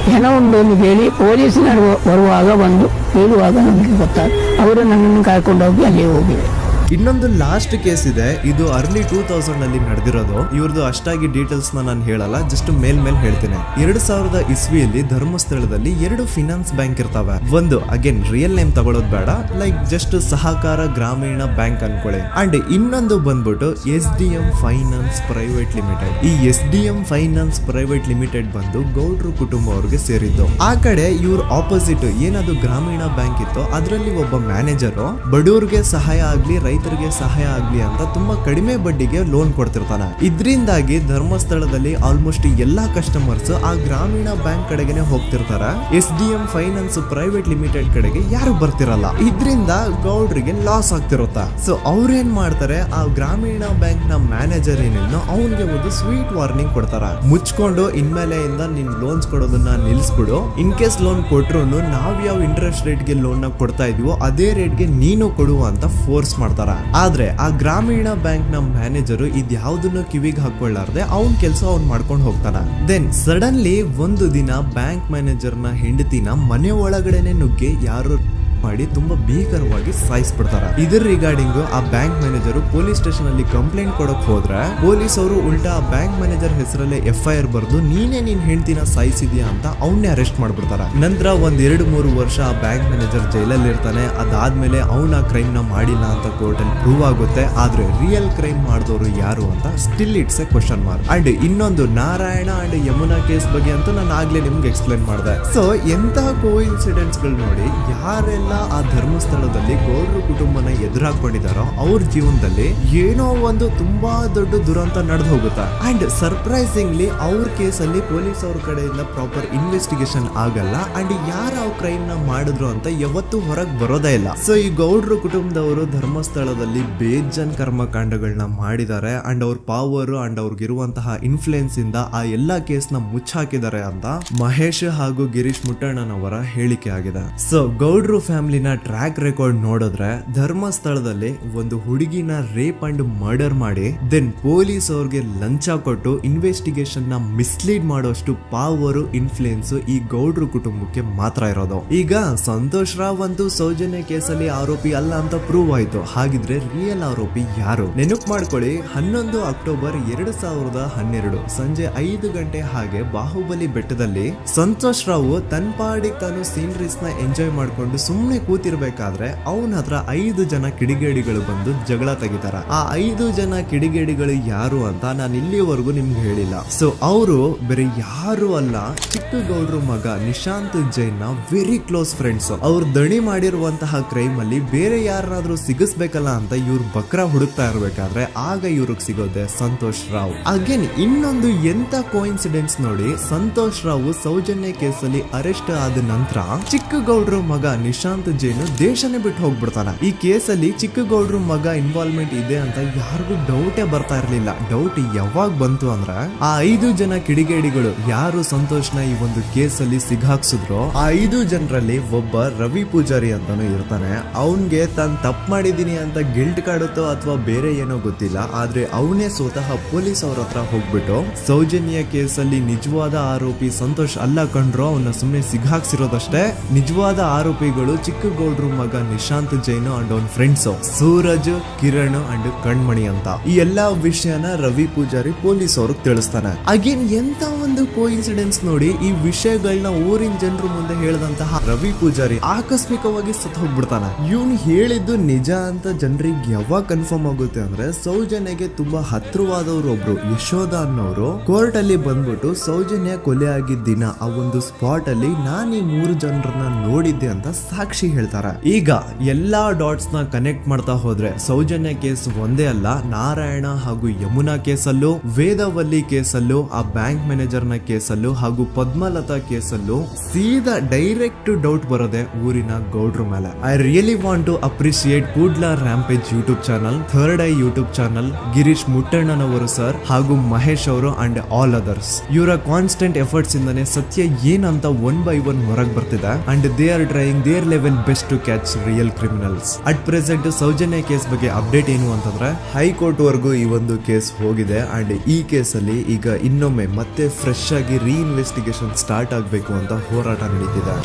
ಜನ ಉಂಟು ಎಂದು ಹೇಳಿ ಪೊಲೀಸಿನರು ಬರುವಾಗ ಬಂದು ಹೇಳುವಾಗ ನಮಗೆ ಗೊತ್ತಾಗ ಅವರು ನನ್ನನ್ನು ಕರ್ಕೊಂಡೋಗಿ ಅಲ್ಲಿ ಹೋಗಿವೆ. ಇನ್ನೊಂದು ಲಾಸ್ಟ್ ಕೇಸ್ ಇದೆ, ಇದು ಅರ್ಲಿ 2000 ಅಲ್ಲಿ ನಡೆದಿರೋದು. ಇವ್ರದ್ದು ಅಷ್ಟಾಗಿ ಡೀಟೇಲ್ಸ್ ನಾನು ಹೇಳಲ್ಲ, ಜಸ್ಟ್ ಮೇಲ್ ಹೇಳ್ತೀನಿ. 2000 ಇಸ್ವಿಯಲ್ಲಿ ಧರ್ಮಸ್ಥಳದಲ್ಲಿ 2 ಫಿನಾನ್ಸ್ ಬ್ಯಾಂಕ್ ಇರ್ತಾವೆ. ಒಂದು ಅಗೇನ್ ರಿಯಲ್ ನೇಮ್ ತಗೊಳ್ಳೋದು ಬೇಡ, ಲೈಕ್ ಜಸ್ಟ್ ಸಹಕಾರ ಗ್ರಾಮೀಣ ಬ್ಯಾಂಕ್ ಅನ್ಕೊಳ್ಳಿ. ಅಂಡ್ ಇನ್ನೊಂದು ಬಂದ್ಬಿಟ್ಟು SDM ಫೈನಾನ್ಸ್ ಪ್ರೈವೇಟ್ ಲಿಮಿಟೆಡ್. ಈ SDM ಫೈನಾನ್ಸ್ ಪ್ರೈವೇಟ್ ಲಿಮಿಟೆಡ್ ಬಂದು ಗೌಡ್ರು ಕುಟುಂಬ ಅವ್ರಿಗೆ ಸೇರಿದ್ದು. ಆ ಕಡೆ ಇವ್ರ ಆಪೋಸಿಟ್ ಏನದು ಗ್ರಾಮೀಣ ಬ್ಯಾಂಕ್ ಇತ್ತು, ಅದರಲ್ಲಿ ಒಬ್ಬ ಮ್ಯಾನೇಜರ್ ಬಡವ್ರಿಗೆ ಸಹಾಯ ಆಗ್ಲಿ ರೈತರಿಗೆ ಸಹಾಯ ಆಗ್ಲಿ ಅಂತ ತುಂಬಾ ಕಡಿಮೆ ಬಡ್ಡಿಗೆ ಲೋನ್ ಕೊಡ್ತಿರ್ತಾನೆ. ಇದರಿಂದಾಗಿ ಧರ್ಮಸ್ಥಳದಲ್ಲಿ ಆಲ್ಮೋಸ್ಟ್ ಎಲ್ಲಾ ಕಸ್ಟಮರ್ಸ್ ಆ ಗ್ರಾಮೀಣ ಬ್ಯಾಂಕ್ ಕಡೆಗೆ ಹೋಗ್ತಿರ್ತಾರೆ. SDM ಫೈನಾನ್ಸ್ ಪ್ರೈವೇಟ್ ಲಿಮಿಟೆಡ್ ಕಡೆಗೆ ಯಾರು ಬರ್ತಿರಲ್ಲ. ಇದರಿಂದ ಗೌಡ್ರಿಗೆ ಲಾಸ್ ಆಗ್ತಿರುತ್ತ. ಸೊ ಅವ್ರೇನ್ ಮಾಡ್ತಾರೆ, ಆ ಗ್ರಾಮೀಣ ಬ್ಯಾಂಕ್ ನ ಮ್ಯಾನೇಜರ್ ಏನೇನೋ ಅವನ್ಗೆ ಒಂದು ಸ್ವೀಟ್ ವಾರ್ನಿಂಗ್ ಕೊಡ್ತಾರ. ಮುಚ್ಕೊಂಡು ಇನ್ಮೇಲೆಯಿಂದ ನಿನ್ ಲೋನ್ಸ್ ಕೊಡೋದನ್ನ ನಿಲ್ಸ್ಬಿಡು. ಇನ್ ಕೇಸ್ ಲೋನ್ ಕೊಟ್ರು ನಾವ್ ಯಾವ ಇಂಟ್ರೆಸ್ಟ್ ರೇಟ್ ಗೆ ಲೋನ್ ನ ಕೊಡ್ತಾ ಇದೀವೋ ಅದೇ ರೇಟ್ ಗೆ ನೀನು ಕೊಡುವ ಅಂತ ಫೋರ್ಸ್ ಮಾಡ್ತಾರ. ಆದ್ರೆ ಆ ಗ್ರಾಮೀಣ ಬ್ಯಾಂಕ್ ನ ಮ್ಯಾನೇಜರ್ ಇದ್ಯಾವುದನ್ನು ಕಿವಿಗೆ ಹಾಕೊಳ್ಳಾರ್ದೆ ಅವನ್ ಕೆಲಸ ಅವ್ನ್ ಮಾಡ್ಕೊಂಡು ಹೋಗ್ತಾನ. ದೆನ್ ಸಡನ್ಲಿ ಒಂದು ದಿನ ಬ್ಯಾಂಕ್ ಮ್ಯಾನೇಜರ್ ನ ಹೆಂಡತಿನ ಮನೆ ಒಳಗಡೆನೆ ನುಗ್ಗಿ ಯಾರು ಮಾಡಿ ತುಂಬಾ ಭೀಕರವಾಗಿ ಸಾಯಿಸ್ಬಿಡ್ತಾರ. ಇದರ ರಿಗಾರ್ಡಿಂಗ್ ಆ ಬ್ಯಾಂಕ್ ಮ್ಯಾನೇಜರ್ ಪೊಲೀಸ್ ಸ್ಟೇಷನ್ ಅಲ್ಲಿ ಕಂಪ್ಲೇಂಟ್ ಕೊಡಕ್ ಹೋದ್ರೆ ಪೊಲೀಸ್ ಅವರು ಉಲ್ಟಾ ಆ ಬ್ಯಾಂಕ್ ಮ್ಯಾನೇಜರ್ ಹೆಸರಲ್ಲೇ FIR ಬರ್ದು ನೀನೇ ನಿನ್ ಹೆಂಡತಿನ ಸಾಯಿಸಿದ್ಯಾ ಅಂತ ಅವನ್ನೇ ಅರೆಸ್ಟ್ ಮಾಡ್ಬಿಡ್ತಾರ. ನಂತರ 1-2-3 ವರ್ಷ ಆ ಬ್ಯಾಂಕ್ ಮ್ಯಾನೇಜರ್ ಜೈಲಲ್ಲಿ ಇರ್ತಾನೆ. ಅದಾದ್ಮೇಲೆ ಅವನ ಕ್ರೈಮ್ ನ ಮಾಡಿಲ್ಲ ಅಂತ ಕೋರ್ಟ್ ಅಲ್ಲಿ ಪ್ರೂವ್ ಆಗುತ್ತೆ. ಆದ್ರೆ ರಿಯಲ್ ಕ್ರೈಮ್ ಮಾಡಿದವರು ಯಾರು ಅಂತ still it's A question mark. And ಇನ್ನೊಂದು ನಾರಾಯಣ ಅಂಡ್ ಯಮುನಾ ಕೇಸ್ ಬಗ್ಗೆ ಅಂತೂ ನಾನು ಆಗ್ಲೇ ನಿಮ್ಗೆ ಎಕ್ಸ್ಪ್ಲೇನ್ ಮಾಡಿದೆ. ಸೊ ಎಂತಹ ಕೋಇನ್ಸಿಡೆಂಟ್ಸ್ ಗಳು ನೋಡಿ ಯಾರೆಲ್ಲ ಆ ಧರ್ಮಸ್ಥಳದಲ್ಲಿ ಗೌಡ್ರು ಕುಟುಂಬನ ಎದುರಾಕೊಂಡಿದಾರೋ ಅವ್ರ ಜೀವನದಲ್ಲಿ ಏನೋ ಒಂದು ತುಂಬಾ ದೊಡ್ಡ ದುರಂತ ನಡೆದು ಹೋಗುತ್ತೆ. ಅಂಡ್ ಸರ್ಪ್ರೈಸಿಂಗ್ಲಿ ಅವ್ರ ಕೇಸಲ್ಲಿ ಪೊಲೀಸ್ ಅವ್ರ ಕಡೆಯಿಂದ ಪ್ರಾಪರ್ ಇನ್ವೆಸ್ಟಿಗೇಷನ್ ಆಗಲ್ಲ. ಅಂಡ್ ಯಾರು ಆ ಕ್ರೈಮ್ ನ ಮಾಡಿದ್ರು ಅಂತ ಯಾವತ್ತೂ ಹೊರಗೆ ಬರೋದೇ ಇಲ್ಲ. ಸೊ ಈ ಗೌಡ್ರು ಕುಟುಂಬದವರು ಧರ್ಮಸ್ಥಳದಲ್ಲಿ ಬೇಜನ್ ಕರ್ಮಕಾಂಡಗಳನ್ನ ಮಾಡಿದ್ದಾರೆ. ಅಂಡ್ ಅವ್ರ ಪವರ್ ಅಂಡ್ ಅವ್ರಿಗಿರುವಂತಹ ಇನ್ಫ್ಲೂಯೆನ್ಸ್ ಇಂದ ಆ ಎಲ್ಲಾ ಕೇಸ್ ನ ಮುಚ್ಚಾಕಿದ್ದಾರೆ ಅಂತ ಮಹೇಶ್ ಹಾಗೂ ಗಿರೀಶ್ ಮುಟ್ಟಣ್ಣನವರ ಹೇಳಿಕೆ ಆಗಿದೆ. ಸೊ ಗೌಡ್ರು ಫ್ಯಾಮಿಲಿನ ಟ್ರ್ಯಾಕ್ ರೆಕಾರ್ಡ್ ನೋಡಿದ್ರೆ ಧರ್ಮಸ್ಥಳದಲ್ಲಿ ಒಂದು ಹುಡುಗಿನ ರೇಪ್ ಅಂಡ್ ಮರ್ಡರ್ ಮಾಡಿ ದೆನ್ ಪೊಲೀಸ್ ಅವ್ರಿಗೆ ಲಂಚ ಕೊಟ್ಟು ಇನ್ವೆಸ್ಟಿಗೇಷನ್ ನ ಮಿಸ್ಲೀಡ್ ಮಾಡೋಷ್ಟು ಪವರ್ ಇನ್ಫ್ಲೂಯೆನ್ಸ್ ಈ ಗೌಡ್ರು ಕುಟುಂಬಕ್ಕೆ ಮಾತ್ರ ಇರೋದು. ಈಗ ಸಂತೋಷ್ ರಾವ್ ಅಂತೂ ಸೌಜನ್ಯ ಕೇಸಲ್ಲಿ ಆರೋಪಿ ಅಲ್ಲ ಅಂತ ಪ್ರೂವ್ ಆಯ್ತು. ಹಾಗಿದ್ರೆ ರಿಯಲ್ ಆರೋಪಿ ಯಾರು? ನೆನಪು ಮಾಡ್ಕೊಳ್ಳಿ, 11 ಅಕ್ಟೋಬರ್ 2012 ಸಂಜೆ 5 ಗಂಟೆ ಹಾಗೆ ಬಾಹುಬಲಿ ಬೆಟ್ಟದಲ್ಲಿ ಸಂತೋಷ್ ರಾವ್ ತನ್ನ ಪಾಡಿಗೆ ತಾನು ಸೀನರೀಸ್ ನ ಎಂಜಾಯ್ ಮಾಡ್ಕೊಂಡು ಸುಮ್ನೆ ಕೂತಿರ್ಬೇಕಾದ್ರೆ ಅವನ ಹತ್ರ 5 ಜನ ಕಿಡಿಗೇಡಿಗಳು ಬಂದು ಜಗಳ ತೆಗಿತಾರ. ಆ 5 ಜನ ಕಿಡಿಗೇಡಿಗಳು ಯಾರು ಅಂತ ನಾನು ಇಲ್ಲಿವರೆಗೂ ನಿಮ್ಗೆ ಹೇಳಿಲ್ಲ. ಸೊ ಅವರು ಬೇರೆ ಯಾರು ಅಲ್ಲ, ಚಿಕ್ಕ ಗೌಡ್ರು ಮಗ ನಿಶಾಂತ್ ಜೈನ್ ನ ವೆರಿ ಕ್ಲೋಸ್ ಫ್ರೆಂಡ್ಸ್. ಅವ್ರು ದಣಿ ಮಾಡಿರುವಂತಹ ಕ್ರೈಮ್ ಅಲ್ಲಿ ಬೇರೆ ಯಾರನ್ನಾದ್ರೂ ಸಿಗಿಸ್ಬೇಕಲ್ಲ ಅಂತ ಇವ್ರು ಬಕ್ರ ಹುಡುಕ್ತಾ ಇರ್ಬೇಕಾದ್ರೆ ಆಗ ಇವ್ರಿಗೆ ಸಿಗೋದೆ ಸಂತೋಷ್ ರಾವ್. ಅಗೇನ್ ಇನ್ನೊಂದು ಎಂತ ಕೋಇನ್ಸಿಡೆನ್ಸ್ ನೋಡಿ, ಸಂತೋಷ್ ರಾವ್ ಸೌಜನ್ಯ ಕೇಸಲ್ಲಿ ಅರೆಸ್ಟ್ ಆದ ನಂತರ ಚಿಕ್ಕ ಗೌಡ್ರು ಮಗ ನಿಶಾಂತ್ ಜೈನ್ ದೇಶನೇ ಬಿಟ್ಟು ಹೋಗ್ಬಿಡ್ತಾನ. ಈ ಕೇಸಲ್ಲಿ ಚಿಕ್ಕ ಗೌಡ್ರು ಮಗ ಇನ್ವಾಲ್ವ್ಮೆಂಟ್ ಇದೆ ಅಂತ ಯಾರಿಗೂ ಡೌಟೇ ಬರ್ತಾ ಇರ್ಲಿಲ್ಲ. ಡೌಟ್ ಯಾವಾಗ ಬಂತು ಅಂದ್ರೆ ಆ 5 ಜನ ಕಿಡಿಗೇಡಿಗಳು ಯಾರು ಸಂತೋಷ್ನ ಈ ಒಂದು ಕೇಸಲ್ಲಿ ಸಿಗಾಕ್ಸಿದ್ರು ಆ 5 ಜನರಲ್ಲಿ ಒಬ್ಬ ರವಿ ಪೂಜಾರಿ ಅಂತಾನು ಇರ್ತಾನೆ. ಅವನ್ಗೆ ತಾನು ತಪ್ಪು ಮಾಡಿದೀನಿ ಅಂತ ಗಿಲ್ಟ್ ಕಾಡುತ್ತೋ ಅಥವಾ ಬೇರೆ ಏನೋ ಗೊತ್ತಿಲ್ಲ, ಆದ್ರೆ ಅವನೇ ಸ್ವತಃ ಪೊಲೀಸ್ ಅವ್ರ ಹತ್ರ ಹೋಗ್ಬಿಟ್ಟು ಸೌಜನ್ಯ ಕೇಸಲ್ಲಿ ನಿಜವಾದ ಆರೋಪಿ ಸಂತೋಷ್ ಅಲ್ಲ ಕಂಡ್ರು, ಅವನ್ನ ಸುಮ್ನೆ ಸಿಗಾಕ್ಸಿರೋದಷ್ಟೇ, ನಿಜವಾದ ಆರೋಪಿಗಳು ಚಿಕ್ಕ ಗೌಡ್ರು ಮಗ ನಿಶಾಂತ್ ಜೈನ್ ಅಂಡ್ ಅವನ್ ಫ್ರೆಂಡ್ಸ್ ಸೂರಜ್, ಕಿರಣ್ ಅಂಡ್ ಕಣ್ಮಣಿ ಅಂತ. ಈ ಎಲ್ಲಾ ವಿಷಯನ ರವಿ ಪೂಜಾರಿ ಪೊಲೀಸ್ ಅವ್ರಿಗೆ ತಿಳಿಸ್ತಾನೆ. ಅಗೇನ್ ಎಂತ ಒಂದು ಕೋಇನ್ಸಿಡೆನ್ಸ್ ನೋಡಿ, ಈ ವಿಷಯಗಳನ್ನ ಊರಿನ ಜನರು ಮುಂದೆ ಹೇಳಿದಂತಹ ರವಿ ಪೂಜಾರಿ ಆಕಸ್ಮಿಕವಾಗಿ ಸತ್ತು ಹೋಗ್ಬಿಡ್ತಾನೆ. ಇವನು ಹೇಳಿದ್ದು ನಿಜ ಅಂತ ಜನರಿಗೆ ಯಾವಾಗ ಕನ್ಫರ್ಮ್ ಆಗುತ್ತೆ ಅಂದ್ರೆ ಸೌಜನ್ಯಗೆ ತುಂಬಾ ಹತ್ರವಾದವ್ರು ಒಬ್ರು ಯಶೋಧ ಅನ್ನೋರು ಕೋರ್ಟ್ ಅಲ್ಲಿ ಬಂದ್ಬಿಟ್ಟು ಸೌಜನ್ಯ ಕೊಲೆ ಆಗಿದ್ದ ದಿನ ಆ ಒಂದು ಸ್ಪಾಟ್ ಅಲ್ಲಿ ನಾನು ಈ 3 ಜನರನ್ನ ನೋಡಿದ್ದೆ ಅಂತ ಸಾಕ್ಷಿ ಹೇಳ್ತಾರೆ. ಈಗ ಎಲ್ಲಾ ಡಾಟ್ಸ್ ನ ಕನೆಕ್ಟ್ ಮಾಡ್ತಾ ಹೋದ್ರೆ ಸೌಜನ್ಯ ಕೇಸ್ ಒಂದೇ ಅಲ್ಲ, ನಾರಾಯಣ ಹಾಗೂ ಯಮುನಾ ಕೇಸಲ್ಲೂ, ವೇದವಲ್ಲಿ ಕೇಸಲ್ಲೂ, ಆ ಬ್ಯಾಂಕ್ ಮ್ಯಾನೇಜರ್ ನ ಕೇಸಲ್ಲೂ ಹಾಗೂ ಪದ್ಮಲತಾ ಕೇಸಲ್ಲೂ ಸೀದಾ ಡೈರೆಕ್ಟ್ ಡೌಟ್ ಬರೋದೆ ಊರಿನ ಗೌಡ್ರ ಮೇಲೆ. I really want to appreciate Kudla rampage YouTube channel, third eye YouTube channel, Girish ಮುಟ್ಟಣ್ಣನವರು ಸರ್ ಹಾಗೂ ಮಹೇಶ್ ಅವರು ಅಂಡ್ ಆಲ್ ಅದರ್ಸ್. ಇವರ ಕಾನ್ಸ್ಟೆಂಟ್ ಎಫರ್ಟ್ಸ್ ಇಂದಾನೆ ಸತ್ಯ ಏನಂತ 1 by 1 ಹೊರಗೆ ಬರ್ತಿದೆ and they are trying their level best to catch real criminals. At present Soujanya case ಬಗ್ಗೆ ಅಪ್ಡೇಟ್ ಏನು ಅಂತಂದ್ರೆ ಹೈಕೋರ್ಟ್ ವರೆಗೂ ಈ ಒಂದು ಕೇಸ್ ಹೋಗಿದೆ ಅಂಡ್ ಈ ಕೇಸಲ್ಲಿ ಈಗ ಇನ್ನೊಮ್ಮೆ ಮತ್ತೆ ಫ್ರೆಶ್ ಆಗಿ ರೀಇನ್ವೆಸ್ಟಿಗೇಷನ್ ಸ್ಟಾರ್ಟ್ ಆಗಬೇಕು ಅಂತ ಹೋರಾಟ ನಡೀತಿದೆ.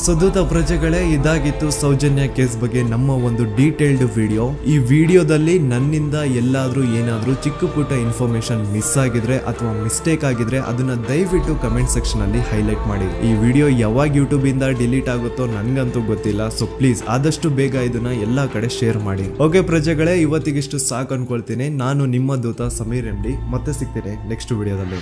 ಸೊ ದೂತ ಪ್ರಜೆಗಳೇ, ಇದಾಗಿತ್ತು ಸೌಜನ್ಯ ಕೇಸ್ ಬಗ್ಗೆ ನಮ್ಮ ಒಂದು ಡೀಟೇಲ್ಡ್ ವಿಡಿಯೋ. ಈ ವಿಡಿಯೋದಲ್ಲಿ ನನ್ನಿಂದ ಎಲ್ಲಾದ್ರೂ ಏನಾದ್ರೂ ಚಿಕ್ಕ ಪುಟ್ಟ ಇನ್ಫಾರ್ಮೇಶನ್ ಮಿಸ್ ಆಗಿದ್ರೆ ಅಥವಾ ಮಿಸ್ಟೇಕ್ ಆಗಿದ್ರೆ ಅದನ್ನ ದಯವಿಟ್ಟು ಕಮೆಂಟ್ ಸೆಕ್ಷನ್ ಅಲ್ಲಿ ಹೈಲೈಟ್ ಮಾಡಿ. ಈ ವಿಡಿಯೋ ಯಾವಾಗ ಯೂಟ್ಯೂಬ್ ಇಂದ ಡಿಲೀಟ್ ಆಗುತ್ತೋ ನನ್ಗಂತೂ ಗೊತ್ತಿಲ್ಲ. ಸೊ ಪ್ಲೀಸ್ ಆದಷ್ಟು ಬೇಗ ಇದನ್ನ ಎಲ್ಲಾ ಕಡೆ ಶೇರ್ ಮಾಡಿ. ಓಕೆ ಪ್ರಜೆಗಳೇ, ಇವತ್ತಿಗಿಷ್ಟು ಸಾಕು ಅನ್ಕೊಳ್ತೀನಿ. ನಾನು ನಿಮ್ಮ ದೂತ ಸಮೀರ್ MD. ಮತ್ತೆ ಸಿಗ್ತೀನಿ ನೆಕ್ಸ್ಟ್ ವಿಡಿಯೋದಲ್ಲಿ.